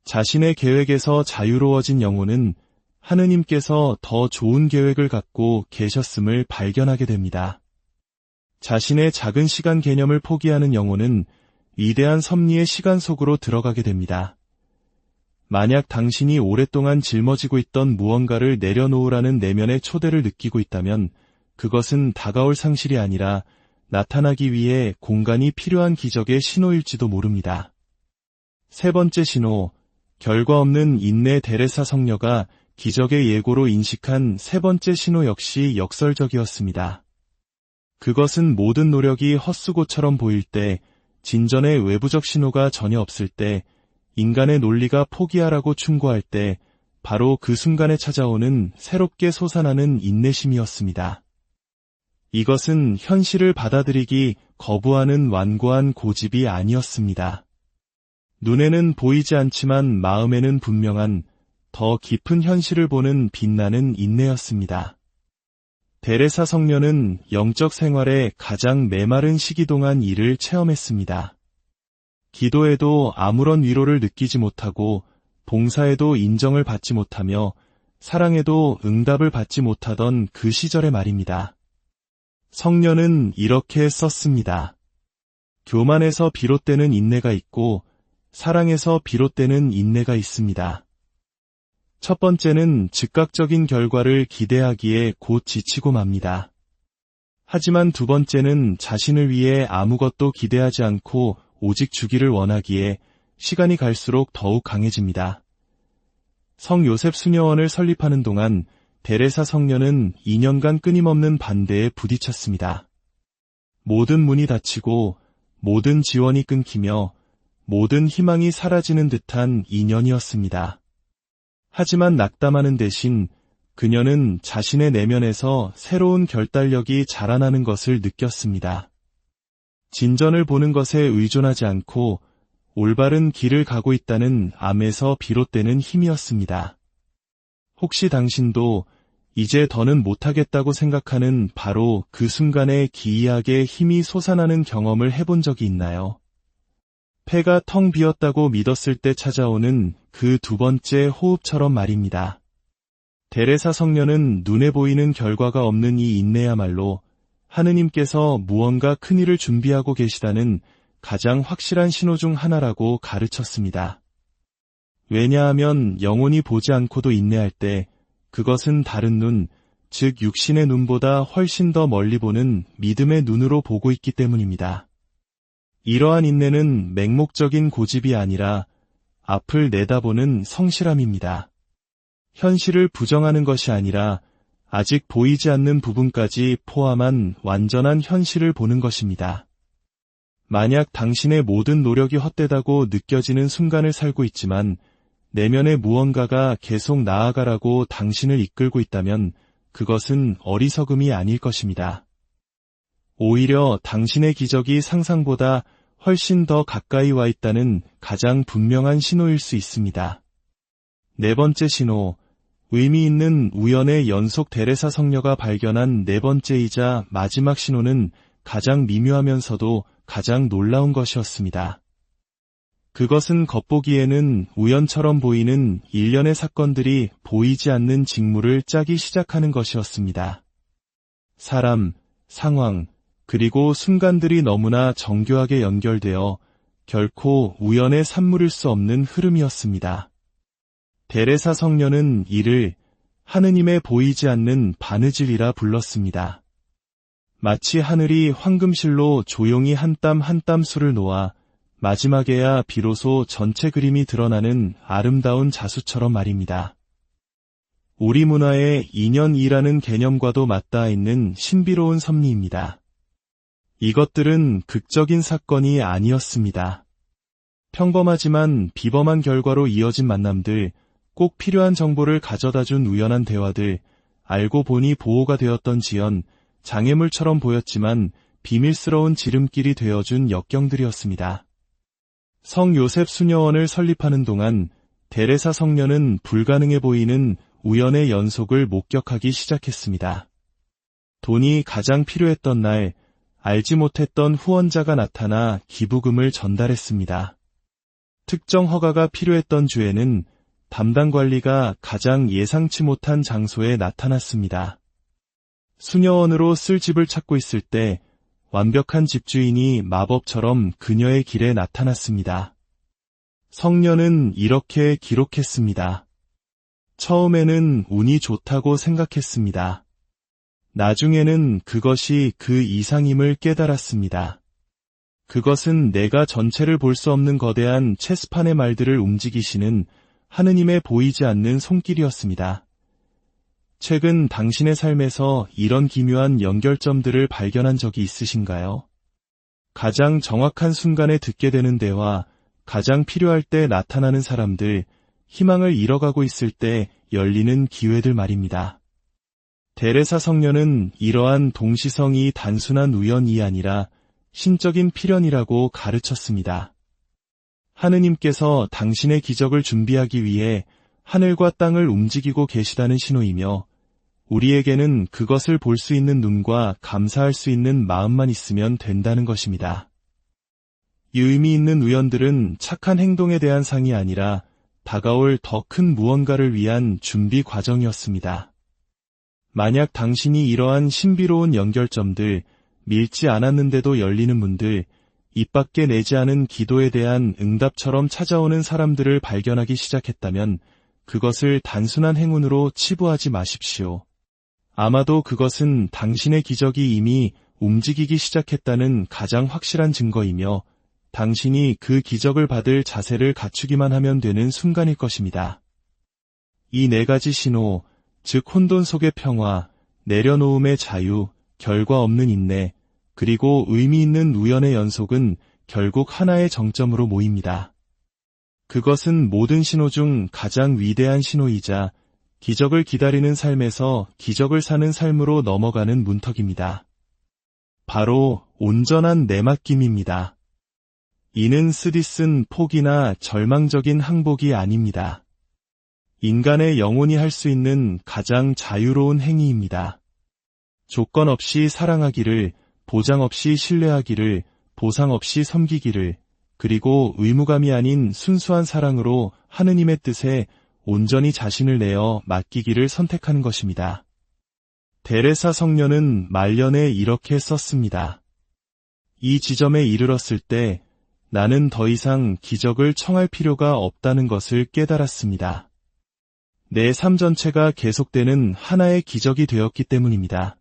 자신의 계획에서 자유로워진 영혼은 하느님께서 더 좋은 계획을 갖고 계셨음을 발견하게 됩니다. 자신의 작은 시간 개념을 포기하는 영혼은 위대한 섭리의 시간 속으로 들어가게 됩니다. 만약 당신이 오랫동안 짊어지고 있던 무언가를 내려놓으라는 내면의 초대를 느끼고 있다면 그것은 다가올 상실이 아니라 나타나기 위해 공간이 필요한 기적의 신호일지도 모릅니다. 세 번째 신호, 결과 없는 인내. 데레사 성녀가 기적의 예고로 인식한 세 번째 신호 역시 역설적이었습니다. 그것은 모든 노력이 헛수고처럼 보일 때 진전의 외부적 신호가 전혀 없을 때, 인간의 논리가 포기하라고 충고할 때, 바로 그 순간에 찾아오는 새롭게 솟아나는 인내심이었습니다. 이것은 현실을 받아들이기 거부하는 완고한 고집이 아니었습니다. 눈에는 보이지 않지만 마음에는 분명한 더 깊은 현실을 보는 빛나는 인내였습니다. 데레사 성녀는 영적 생활의 가장 메마른 시기 동안 이를 체험했습니다. 기도에도 아무런 위로를 느끼지 못하고 봉사에도 인정을 받지 못하며 사랑에도 응답을 받지 못하던 그 시절의 말입니다. 성녀는 이렇게 썼습니다. 교만에서 비롯되는 인내가 있고 사랑에서 비롯되는 인내가 있습니다. 첫 번째는 즉각적인 결과를 기대하기에 곧 지치고 맙니다. 하지만 두 번째는 자신을 위해 아무것도 기대하지 않고 오직 주기를 원하기에 시간이 갈수록 더욱 강해집니다. 성 요셉 수녀원을 설립하는 동안 데레사 성녀는 2년간 끊임없는 반대에 부딪혔습니다. 모든 문이 닫히고 모든 지원이 끊기며 모든 희망이 사라지는 듯한 2년이었습니다. 하지만 낙담하는 대신 그녀는 자신의 내면에서 새로운 결단력이 자라나는 것을 느꼈습니다. 진전을 보는 것에 의존하지 않고 올바른 길을 가고 있다는 암에서 비롯되는 힘이었습니다. 혹시 당신도 이제 더는 못하겠다고 생각하는 바로 그 순간에 기이하게 힘이 솟아나는 경험을 해본 적이 있나요? 폐가 텅 비었다고 믿었을 때 찾아오는 그 두 번째 호흡처럼 말입니다. 데레사 성녀는 눈에 보이는 결과가 없는 이 인내야말로 하느님께서 무언가 큰일을 준비하고 계시다는 가장 확실한 신호 중 하나라고 가르쳤습니다. 왜냐하면 영혼이 보지 않고도 인내할 때 그것은 다른 눈, 즉 육신의 눈보다 훨씬 더 멀리 보는 믿음의 눈으로 보고 있기 때문입니다. 이러한 인내는 맹목적인 고집이 아니라 앞을 내다보는 성실함입니다. 현실을 부정하는 것이 아니라 아직 보이지 않는 부분까지 포함한 완전한 현실을 보는 것입니다. 만약 당신의 모든 노력이 헛되다고 느껴지는 순간을 살고 있지만 내면의 무언가가 계속 나아가라고 당신을 이끌고 있다면 그것은 어리석음이 아닐 것입니다. 오히려 당신의 기적이 상상보다 훨씬 더 가까이 와 있다는 가장 분명한 신호일 수 있습니다. 네 번째 신호, 의미 있는 우연의 연속 데레사 성녀가 발견한 네 번째이자 마지막 신호는 가장 미묘하면서도 가장 놀라운 것이었습니다. 그것은 겉보기에는 우연처럼 보이는 일련의 사건들이 보이지 않는 직무를 짜기 시작하는 것이었습니다. 사람, 상황, 그리고 순간들이 너무나 정교하게 연결되어 결코 우연의 산물일 수 없는 흐름이었습니다. 데레사 성녀는 이를 하느님의 보이지 않는 바느질이라 불렀습니다. 마치 하늘이 황금실로 조용히 한 땀 한 땀 수를 놓아 마지막에야 비로소 전체 그림이 드러나는 아름다운 자수처럼 말입니다. 우리 문화의 인연이라는 개념과도 맞닿아 있는 신비로운 섭리입니다. 이것들은 극적인 사건이 아니었습니다. 평범하지만 비범한 결과로 이어진 만남들, 꼭 필요한 정보를 가져다준 우연한 대화들, 알고 보니 보호가 되었던 지연, 장애물처럼 보였지만 비밀스러운 지름길이 되어준 역경들이었습니다. 성 요셉 수녀원을 설립하는 동안 데레사 성녀는 불가능해 보이는 우연의 연속을 목격하기 시작했습니다. 돈이 가장 필요했던 날, 알지 못했던 후원자가 나타나 기부금을 전달했습니다. 특정 허가가 필요했던 주에는 담당 관리가 가장 예상치 못한 장소에 나타났습니다. 수녀원으로 쓸 집을 찾고 있을 때 완벽한 집주인이 마법처럼 그녀의 길에 나타났습니다. 성녀는 이렇게 기록했습니다. 처음에는 운이 좋다고 생각했습니다. 나중에는 그것이 그 이상임을 깨달았습니다. 그것은 내가 전체를 볼 수 없는 거대한 체스판의 말들을 움직이시는 하느님의 보이지 않는 손길이었습니다. 최근 당신의 삶에서 이런 기묘한 연결점들을 발견한 적이 있으신가요? 가장 정확한 순간에 듣게 되는 대화, 가장 필요할 때 나타나는 사람들, 희망을 잃어가고 있을 때 열리는 기회들 말입니다. 데레사 성녀는 이러한 동시성이 단순한 우연이 아니라 신적인 필연이라고 가르쳤습니다. 하느님께서 당신의 기적을 준비하기 위해 하늘과 땅을 움직이고 계시다는 신호이며 우리에게는 그것을 볼 수 있는 눈과 감사할 수 있는 마음만 있으면 된다는 것입니다. 이 의미 있는 우연들은 착한 행동에 대한 상이 아니라 다가올 더 큰 무언가를 위한 준비 과정이었습니다. 만약 당신이 이러한 신비로운 연결점들, 밀지 않았는데도 열리는 문들, 입 밖에 내지 않은 기도에 대한 응답처럼 찾아오는 사람들을 발견하기 시작했다면 그것을 단순한 행운으로 치부하지 마십시오. 아마도 그것은 당신의 기적이 이미 움직이기 시작했다는 가장 확실한 증거이며 당신이 그 기적을 받을 자세를 갖추기만 하면 되는 순간일 것입니다. 이 네 가지 신호, 즉 혼돈 속의 평화, 내려놓음의 자유, 결과 없는 인내, 그리고 의미 있는 우연의 연속은 결국 하나의 정점으로 모입니다. 그것은 모든 신호 중 가장 위대한 신호이자 기적을 기다리는 삶에서 기적을 사는 삶으로 넘어가는 문턱입니다. 바로 온전한 내맡김입니다. 이는 쓰디쓴 포기나 절망적인 항복이 아닙니다. 인간의 영혼이 할 수 있는 가장 자유로운 행위입니다. 조건 없이 사랑하기를, 보장 없이 신뢰하기를, 보상 없이 섬기기를, 그리고 의무감이 아닌 순수한 사랑으로 하느님의 뜻에 온전히 자신을 내어 맡기기를 선택하는 것입니다. 데레사 성녀는 말년에 이렇게 썼습니다. 이 지점에 이르렀을 때 나는 더 이상 기적을 청할 필요가 없다는 것을 깨달았습니다. 내 삶 전체가 계속되는 하나의 기적이 되었기 때문입니다.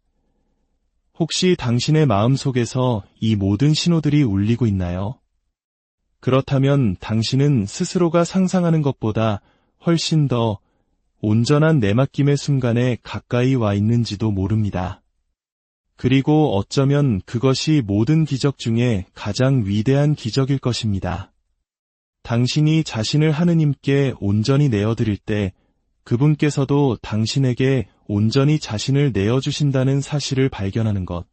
혹시 당신의 마음 속에서 이 모든 신호들이 울리고 있나요? 그렇다면 당신은 스스로가 상상하는 것보다 훨씬 더 온전한 내맡김의 순간에 가까이 와 있는지도 모릅니다. 그리고 어쩌면 그것이 모든 기적 중에 가장 위대한 기적일 것입니다. 당신이 자신을 하느님께 온전히 내어드릴 때 그분께서도 당신에게 온전히 자신을 내어주신다는 사실을 발견하는 것,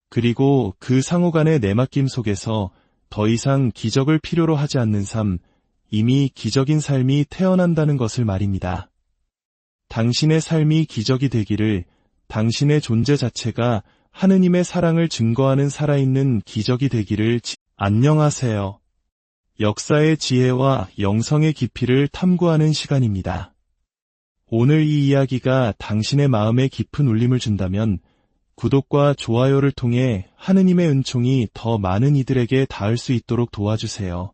그리고 그 상호간의 내맡김 속에서 더 이상 기적을 필요로 하지 않는 삶, 이미 기적인 삶이 태어난다는 것을 말입니다. 당신의 삶이 기적이 되기를, 당신의 존재 자체가 하느님의 사랑을 증거하는 살아있는 기적이 되기를. 안녕하세요. 역사의 지혜와 영성의 깊이를 탐구하는 시간입니다. 오늘 이 이야기가 당신의 마음에 깊은 울림을 준다면 구독과 좋아요를 통해 하느님의 은총이 더 많은 이들에게 닿을 수 있도록 도와주세요.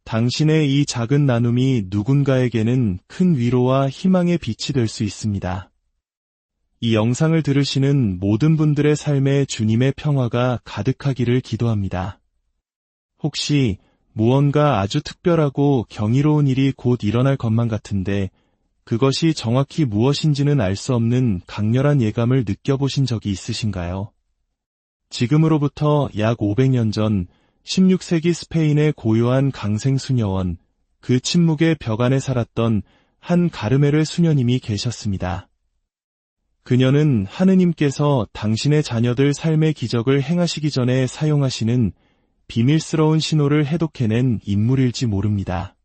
당신의 이 작은 나눔이 누군가에게는 큰 위로와 희망의 빛이 될 수 있습니다. 이 영상을 들으시는 모든 분들의 삶에 주님의 평화가 가득하기를 기도합니다. 혹시 무언가 아주 특별하고 경이로운 일이 곧 일어날 것만 같은데 그것이 정확히 무엇인지는 알 수 없는 강렬한 예감을 느껴보신 적이 있으신가요? 지금으로부터 약 500년 전 16세기 스페인의 고요한 강생 수녀원, 그 침묵의 벽 안에 살았던 한 가르메르 수녀님이 계셨습니다. 그녀는 하느님께서 당신의 자녀들 삶의 기적을 행하시기 전에 사용하시는 비밀스러운 신호를 해독해낸 인물일지 모릅니다.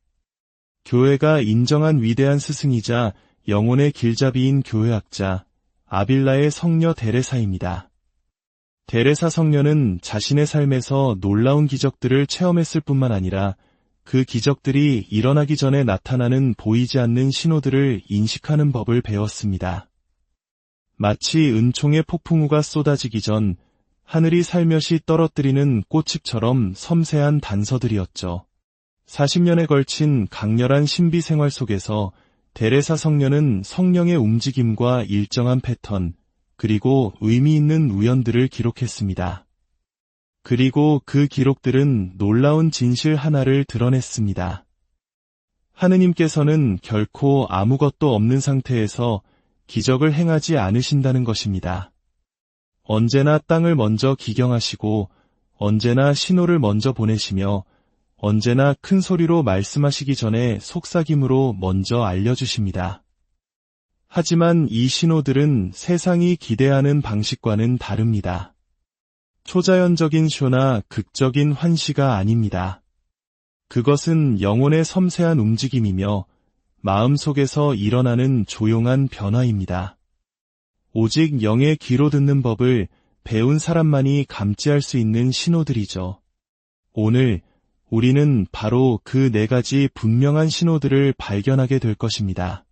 교회가 인정한 위대한 스승이자 영혼의 길잡이인 교회학자 아빌라의 성녀 데레사입니다. 데레사 성녀는 자신의 삶에서 놀라운 기적들을 체험했을 뿐만 아니라 그 기적들이 일어나기 전에 나타나는 보이지 않는 신호들을 인식하는 법을 배웠습니다. 마치 은총의 폭풍우가 쏟아지기 전 하늘이 살며시 떨어뜨리는 꽃잎처럼 섬세한 단서들이었죠. 40년에 걸친 강렬한 신비 생활 속에서 데레사 성녀는 성령의 움직임과 일정한 패턴, 그리고 의미 있는 우연들을 기록했습니다. 그리고 그 기록들은 놀라운 진실 하나를 드러냈습니다. 하느님께서는 결코 아무것도 없는 상태에서 기적을 행하지 않으신다는 것입니다. 언제나 땅을 먼저 기경하시고 언제나 신호를 먼저 보내시며 언제나 큰 소리로 말씀하시기 전에 속삭임으로 먼저 알려주십니다. 하지만 이 신호들은 세상이 기대하는 방식과는 다릅니다. 초자연적인 쇼나 극적인 환시가 아닙니다. 그것은 영혼의 섬세한 움직임이며 마음속에서 일어나는 조용한 변화입니다. 오직 영의 귀로 듣는 법을 배운 사람만이 감지할 수 있는 신호들이죠. 오늘 우리는 바로 그 4가지 분명한 신호들을 발견하게 될 것입니다.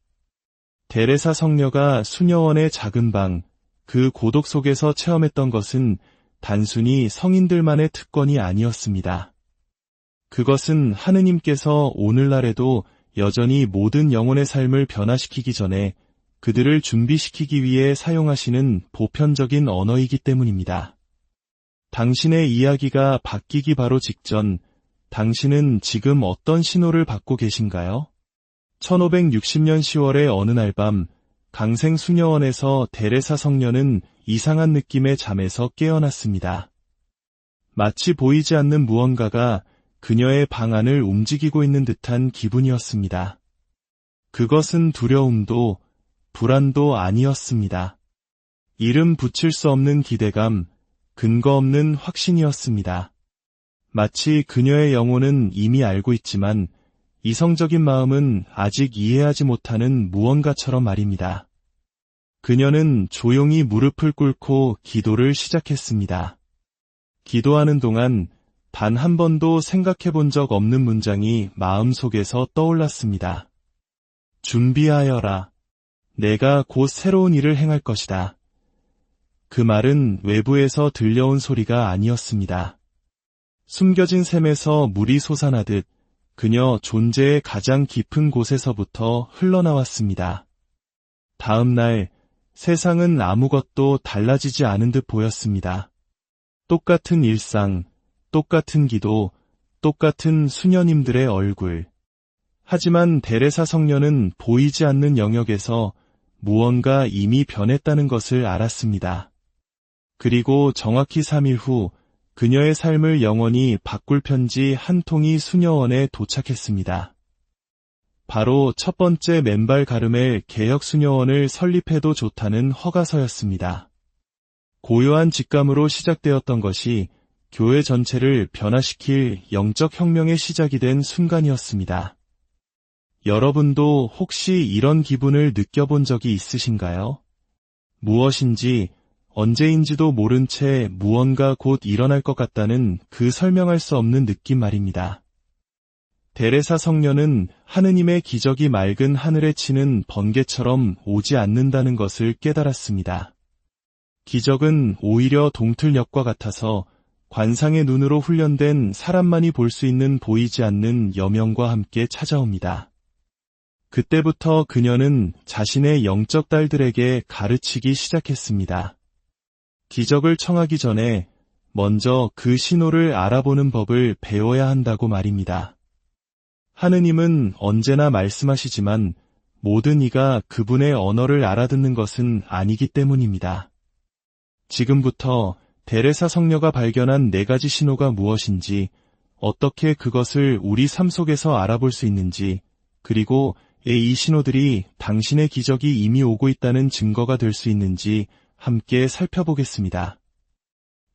데레사 성녀가 수녀원의 작은 방, 그 고독 속에서 체험했던 것은 단순히 성인들만의 특권이 아니었습니다. 그것은 하느님께서 오늘날에도 여전히 모든 영혼의 삶을 변화시키기 전에 그들을 준비시키기 위해 사용하시는 보편적인 언어이기 때문입니다. 당신의 이야기가 바뀌기 바로 직전, 당신은 지금 어떤 신호를 받고 계신가요? 1560년 10월의 어느 날 밤, 강생 수녀원에서 데레사 성녀는 이상한 느낌의 잠에서 깨어났습니다. 마치 보이지 않는 무언가가 그녀의 방 안을 움직이고 있는 듯한 기분이었습니다. 그것은 두려움도 불안도 아니었습니다. 이름 붙일 수 없는 기대감, 근거 없는 확신이었습니다. 마치 그녀의 영혼은 이미 알고 있지만 이성적인 마음은 아직 이해하지 못하는 무언가처럼 말입니다. 그녀는 조용히 무릎을 꿇고 기도를 시작했습니다. 기도하는 동안 단 한 번도 생각해 본 적 없는 문장이 마음속에서 떠올랐습니다. 준비하여라. 내가 곧 새로운 일을 행할 것이다. 그 말은 외부에서 들려온 소리가 아니었습니다. 숨겨진 샘에서 물이 솟아나듯 그녀 존재의 가장 깊은 곳에서부터 흘러나왔습니다. 다음 날 세상은 아무것도 달라지지 않은 듯 보였습니다. 똑같은 일상, 똑같은 기도, 똑같은 수녀님들의 얼굴. 하지만 데레사 성녀는 보이지 않는 영역에서 무언가 이미 변했다는 것을 알았습니다. 그리고 정확히 3일 후 그녀의 삶을 영원히 바꿀 편지 한 통이 수녀원에 도착했습니다. 바로 첫 번째 맨발 가르멜 개혁 수녀원을 설립해도 좋다는 허가서였습니다. 고요한 직감으로 시작되었던 것이 교회 전체를 변화시킬 영적 혁명의 시작이 된 순간이었습니다. 여러분도 혹시 이런 기분을 느껴본 적이 있으신가요? 무엇인지 언제인지도 모른 채 무언가 곧 일어날 것 같다는 그 설명할 수 없는 느낌 말입니다. 데레사 성녀는 하느님의 기적이 맑은 하늘에 치는 번개처럼 오지 않는다는 것을 깨달았습니다. 기적은 오히려 동틀녘과 같아서 관상의 눈으로 훈련된 사람만이 볼 수 있는 보이지 않는 여명과 함께 찾아옵니다. 그때부터 그녀는 자신의 영적 딸들에게 가르치기 시작했습니다. 기적을 청하기 전에 먼저 그 신호를 알아보는 법을 배워야 한다고 말입니다. 하느님은 언제나 말씀하시지만 모든 이가 그분의 언어를 알아듣는 것은 아니기 때문입니다. 지금부터 데레사 성녀가 발견한 4가지 신호가 무엇인지, 어떻게 그것을 우리 삶 속에서 알아볼 수 있는지, 그리고 이 신호들이 당신의 기적이 이미 오고 있다는 증거가 될 수 있는지 함께 살펴보겠습니다.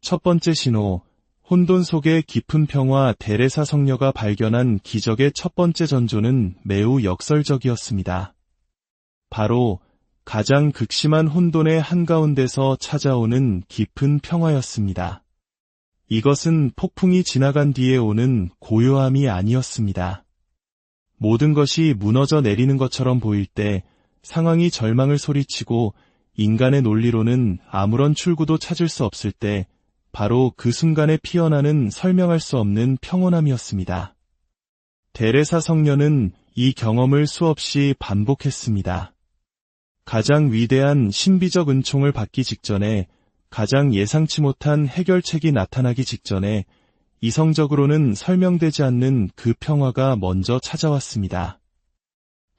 첫 번째 신호, 혼돈 속의 깊은 평화. 데레사 성녀가 발견한 기적의 첫 번째 전조는 매우 역설적이었습니다. 바로 가장 극심한 혼돈의 한가운데서 찾아오는 깊은 평화였습니다. 이것은 폭풍이 지나간 뒤에 오는 고요함이 아니었습니다. 모든 것이 무너져 내리는 것처럼 보일 때, 상황이 절망을 소리치고 인간의 논리로는 아무런 출구도 찾을 수 없을 때, 바로 그 순간에 피어나는 설명할 수 없는 평온함이었습니다. 데레사 성녀는 이 경험을 수없이 반복했습니다. 가장 위대한 신비적 은총을 받기 직전에, 가장 예상치 못한 해결책이 나타나기 직전에 이성적으로는 설명되지 않는 그 평화가 먼저 찾아왔습니다.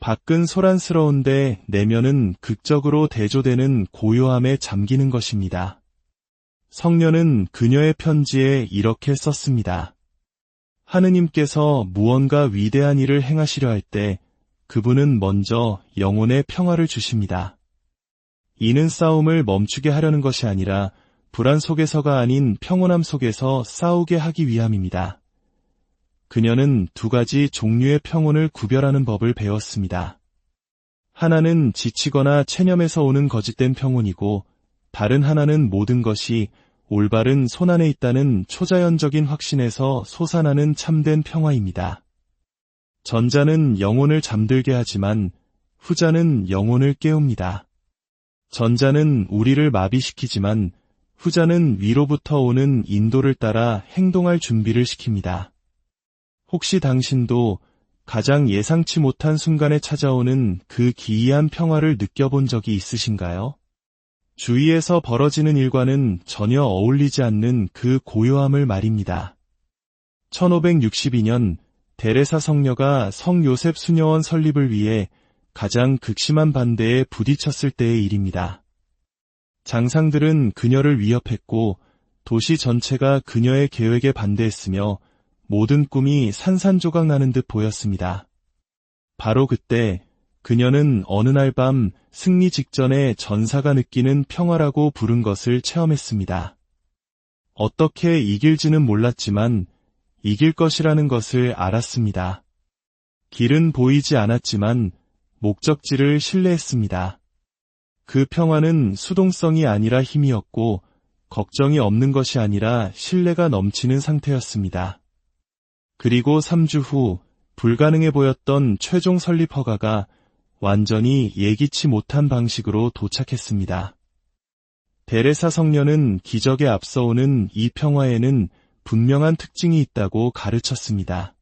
밖은 소란스러운데 내면은 극적으로 대조되는 고요함에 잠기는 것입니다. 성녀는 그녀의 편지에 이렇게 썼습니다. 하느님께서 무언가 위대한 일을 행하시려 할 때 그분은 먼저 영혼의 평화를 주십니다. 이는 싸움을 멈추게 하려는 것이 아니라 불안 속에서가 아닌 평온함 속에서 싸우게 하기 위함입니다. 그녀는 두 가지 종류의 평온을 구별하는 법을 배웠습니다. 하나는 지치거나 체념에서 오는 거짓된 평온이고, 다른 하나는 모든 것이 올바른 손안에 있다는 초자연적인 확신에서 솟아나는 참된 평화입니다. 전자는 영혼을 잠들게 하지만 후자는 영혼을 깨웁니다. 전자는 우리를 마비시키지만 후자는 위로부터 오는 인도를 따라 행동할 준비를 시킵니다. 혹시 당신도 가장 예상치 못한 순간에 찾아오는 그 기이한 평화를 느껴본 적이 있으신가요? 주위에서 벌어지는 일과는 전혀 어울리지 않는 그 고요함을 말입니다. 1562년 데레사 성녀가 성 요셉 수녀원 설립을 위해 가장 극심한 반대에 부딪혔을 때의 일입니다. 장상들은 그녀를 위협했고 도시 전체가 그녀의 계획에 반대했으며 모든 꿈이 산산조각 나는 듯 보였습니다. 바로 그때 그녀는 어느 날 밤 승리 직전에 전사가 느끼는 평화라고 부른 것을 체험했습니다. 어떻게 이길지는 몰랐지만 이길 것이라는 것을 알았습니다. 길은 보이지 않았지만 목적지를 신뢰했습니다. 그 평화는 수동성이 아니라 힘이었고 걱정이 없는 것이 아니라 신뢰가 넘치는 상태였습니다. 그리고 3주 후 불가능해 보였던 최종 설립 허가가 완전히 예기치 못한 방식으로 도착했습니다. 데레사 성녀는 기적에 앞서오는 이 평화에는 분명한 특징이 있다고 가르쳤습니다.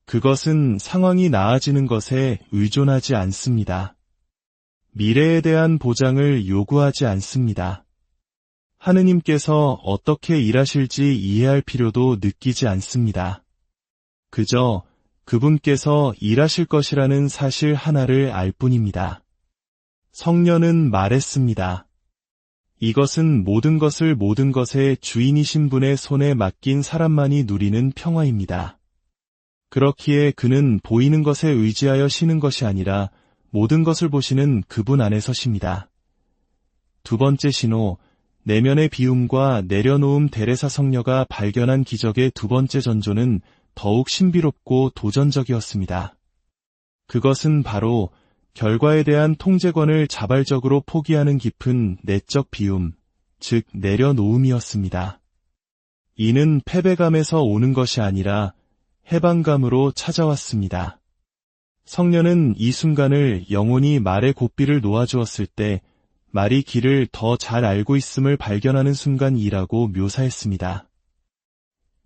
그것은 상황이 나아지는 것에 의존하지 않습니다. 미래에 대한 보장을 요구하지 않습니다. 하느님께서 어떻게 일하실지 이해할 필요도 느끼지 않습니다. 그저 그분께서 일하실 것이라는 사실 하나를 알 뿐입니다. 성녀는 말했습니다. 이것은 모든 것을 모든 것의 주인이신 분의 손에 맡긴 사람만이 누리는 평화입니다. 그렇기에 그는 보이는 것에 의지하여 쉬는 것이 아니라 모든 것을 보시는 그분 안에 서십니다. 두 번째 신호, 내면의 비움과 내려놓음. 데레사 성녀가 발견한 기적의 두 번째 전조는 더욱 신비롭고 도전적이었습니다. 그것은 바로 결과에 대한 통제권을 자발적으로 포기하는 깊은 내적 비움, 즉 내려놓음이었습니다. 이는 패배감에서 오는 것이 아니라 해방감으로 찾아왔습니다. 성녀는 이 순간을 영혼이 말의 고삐를 놓아주었을 때 말이 길을 더 잘 알고 있음을 발견하는 순간이라고 묘사했습니다.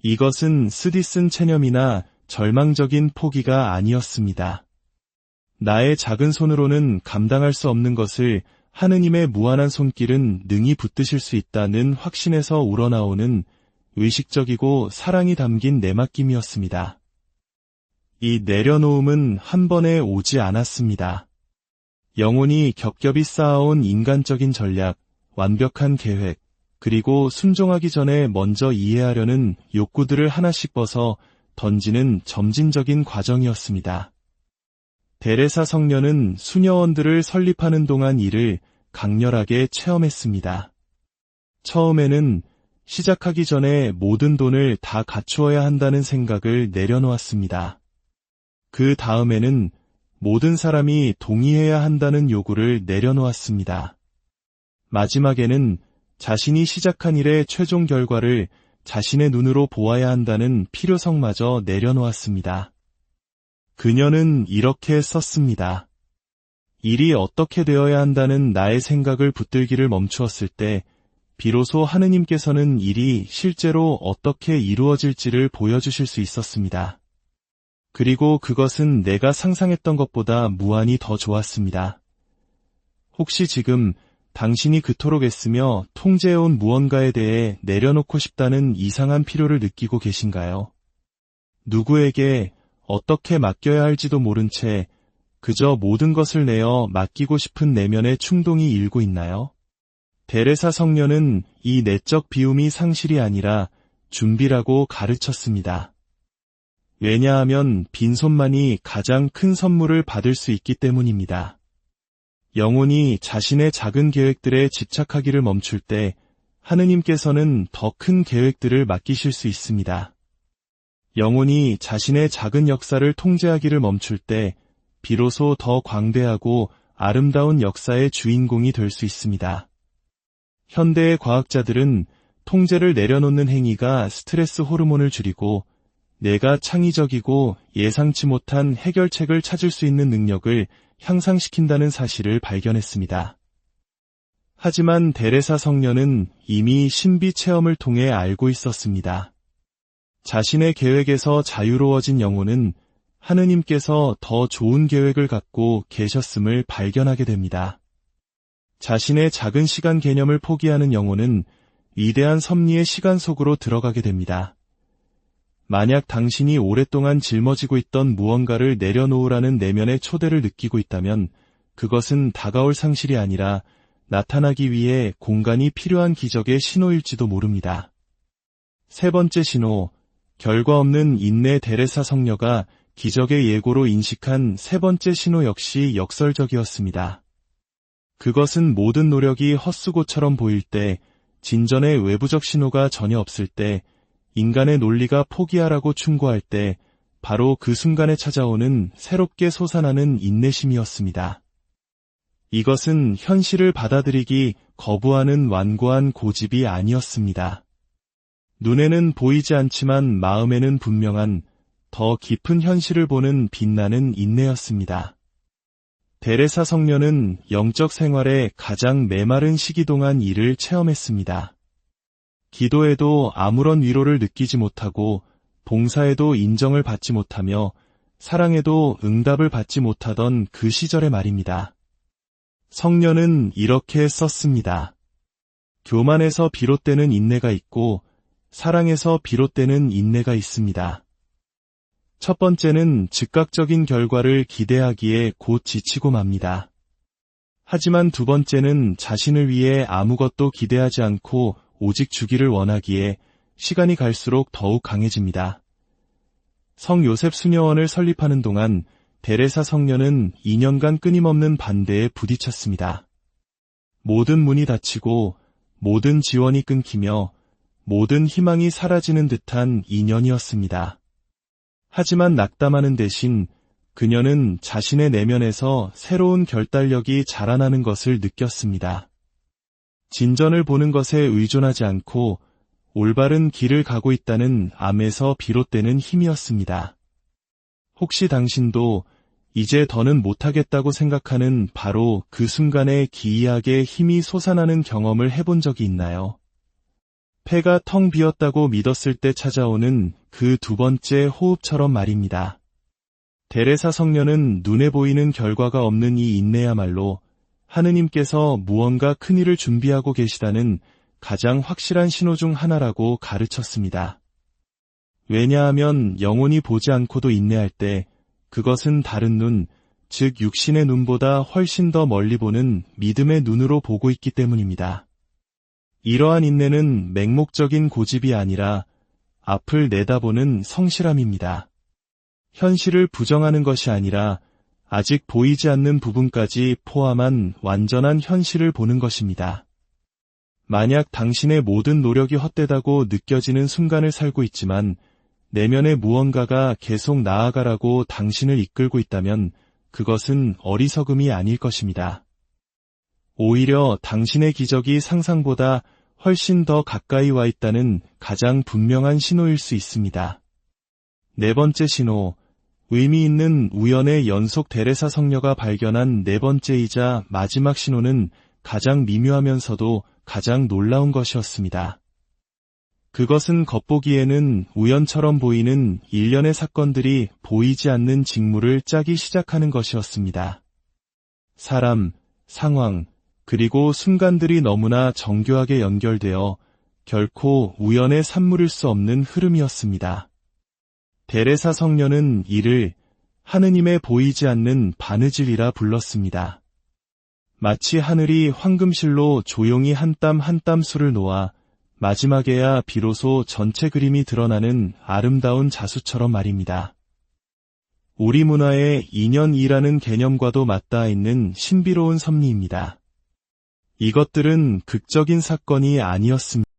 이것은 쓰디쓴 체념이나 절망적인 포기가 아니었습니다. 나의 작은 손으로는 감당할 수 없는 것을 하느님의 무한한 손길은 능히 붙드실 수 있다는 확신에서 우러나오는 의식적이고 사랑이 담긴 내맡김이었습니다. 이 내려놓음은 한 번에 오지 않았습니다. 영혼이 겹겹이 쌓아온 인간적인 전략, 완벽한 계획, 그리고 순종하기 전에 먼저 이해하려는 욕구들을 하나씩 벗어 던지는 점진적인 과정이었습니다. 데레사 성녀는 수녀원들을 설립하는 동안 이를 강렬하게 체험했습니다. 처음에는 시작하기 전에 모든 돈을 다 갖추어야 한다는 생각을 내려놓았습니다. 그 다음에는 모든 사람이 동의해야 한다는 요구를 내려놓았습니다. 마지막에는 자신이 시작한 일의 최종 결과를 자신의 눈으로 보아야 한다는 필요성마저 내려놓았습니다. 그녀는 이렇게 썼습니다. 일이 어떻게 되어야 한다는 나의 생각을 붙들기를 멈추었을 때 비로소 하느님께서는 일이 실제로 어떻게 이루어질지를 보여주실 수 있었습니다. 그리고 그것은 내가 상상했던 것보다 무한히 더 좋았습니다. 혹시 지금 당신이 그토록 애쓰며 통제해온 무언가에 대해 내려놓고 싶다는 이상한 필요를 느끼고 계신가요? 누구에게 어떻게 맡겨야 할지도 모른 채 그저 모든 것을 내어 맡기고 싶은 내면의 충동이 일고 있나요? 데레사 성녀는 이 내적 비움이 상실이 아니라 준비라고 가르쳤습니다. 왜냐하면 빈손만이 가장 큰 선물을 받을 수 있기 때문입니다. 영혼이 자신의 작은 계획들에 집착하기를 멈출 때 하느님께서는 더 큰 계획들을 맡기실 수 있습니다. 영혼이 자신의 작은 역사를 통제하기를 멈출 때 비로소 더 광대하고 아름다운 역사의 주인공이 될 수 있습니다. 현대의 과학자들은 통제를 내려놓는 행위가 스트레스 호르몬을 줄이고 내가 창의적이고 예상치 못한 해결책을 찾을 수 있는 능력을 향상시킨다는 사실을 발견했습니다. 하지만 데레사 성녀는 이미 신비 체험을 통해 알고 있었습니다. 자신의 계획에서 자유로워진 영혼은 하느님께서 더 좋은 계획을 갖고 계셨음을 발견하게 됩니다. 자신의 작은 시간 개념을 포기하는 영혼은 위대한 섭리의 시간 속으로 들어가게 됩니다. 만약 당신이 오랫동안 짊어지고 있던 무언가를 내려놓으라는 내면의 초대를 느끼고 있다면 그것은 다가올 상실이 아니라 나타나기 위해 공간이 필요한 기적의 신호일지도 모릅니다. 세 번째 신호, 결과 없는 인내. 데레사 성녀가 기적의 예고로 인식한 세 번째 신호 역시 역설적이었습니다. 그것은 모든 노력이 헛수고처럼 보일 때, 진전의 외부적 신호가 전혀 없을 때, 인간의 논리가 포기하라고 충고할 때 바로 그 순간에 찾아오는 새롭게 솟아나는 인내심이었습니다. 이것은 현실을 받아들이기 거부하는 완고한 고집이 아니었습니다. 눈에는 보이지 않지만 마음에는 분명한 더 깊은 현실을 보는 빛나는 인내였습니다. 데레사 성녀는 영적 생활의 가장 메마른 시기 동안 이를 체험했습니다. 기도에도 아무런 위로를 느끼지 못하고 봉사에도 인정을 받지 못하며 사랑에도 응답을 받지 못하던 그 시절의 말입니다. 성녀는 이렇게 썼습니다. 교만에서 비롯되는 인내가 있고 사랑에서 비롯되는 인내가 있습니다. 첫 번째는 즉각적인 결과를 기대하기에 곧 지치고 맙니다. 하지만 두 번째는 자신을 위해 아무것도 기대하지 않고 오직 주기를 원하기에 시간이 갈수록 더욱 강해집니다. 성 요셉 수녀원을 설립하는 동안 데레사 성녀는 2년간 끊임없는 반대에 부딪혔습니다. 모든 문이 닫히고 모든 지원이 끊기며 모든 희망이 사라지는 듯한 2년이었습니다. 하지만 낙담하는 대신 그녀는 자신의 내면에서 새로운 결단력이 자라나는 것을 느꼈습니다. 진전을 보는 것에 의존하지 않고 올바른 길을 가고 있다는 암에서 비롯되는 힘이었습니다. 혹시 당신도 이제 더는 못하겠다고 생각하는 바로 그 순간에 기이하게 힘이 솟아나는 경험을 해본 적이 있나요? 폐가 텅 비었다고 믿었을 때 찾아오는 그 두 번째 호흡처럼 말입니다. 데레사 성녀는 눈에 보이는 결과가 없는 이 인내야말로 하느님께서 무언가 큰일을 준비하고 계시다는 가장 확실한 신호 중 하나라고 가르쳤습니다. 왜냐하면 영혼이 보지 않고도 인내할 때 그것은 다른 눈, 즉 육신의 눈보다 훨씬 더 멀리 보는 믿음의 눈으로 보고 있기 때문입니다. 이러한 인내는 맹목적인 고집이 아니라 앞을 내다보는 성실함입니다. 현실을 부정하는 것이 아니라 아직 보이지 않는 부분까지 포함한 완전한 현실을 보는 것입니다. 만약 당신의 모든 노력이 헛되다고 느껴지는 순간을 살고 있지만 내면의 무언가가 계속 나아가라고 당신을 이끌고 있다면 그것은 어리석음이 아닐 것입니다. 오히려 당신의 기적이 상상보다 훨씬 더 가까이 와 있다는 가장 분명한 신호일 수 있습니다. 네 번째 신호, 의미 있는 우연의 연속. 데레사 성녀가 발견한 네 번째이자 마지막 신호는 가장 미묘하면서도 가장 놀라운 것이었습니다. 그것은 겉보기에는 우연처럼 보이는 일련의 사건들이 보이지 않는 직무를 짜기 시작하는 것이었습니다. 사람, 상황, 그리고 순간들이 너무나 정교하게 연결되어 결코 우연의 산물일 수 없는 흐름이었습니다. 데레사 성녀는 이를 하느님의 보이지 않는 바느질이라 불렀습니다. 마치 하늘이 황금실로 조용히 한 땀 한 땀 수를 놓아 마지막에야 비로소 전체 그림이 드러나는 아름다운 자수처럼 말입니다. 우리 문화의 인연이라는 개념과도 맞닿아 있는 신비로운 섭리입니다. 이것들은 극적인 사건이 아니었습니다.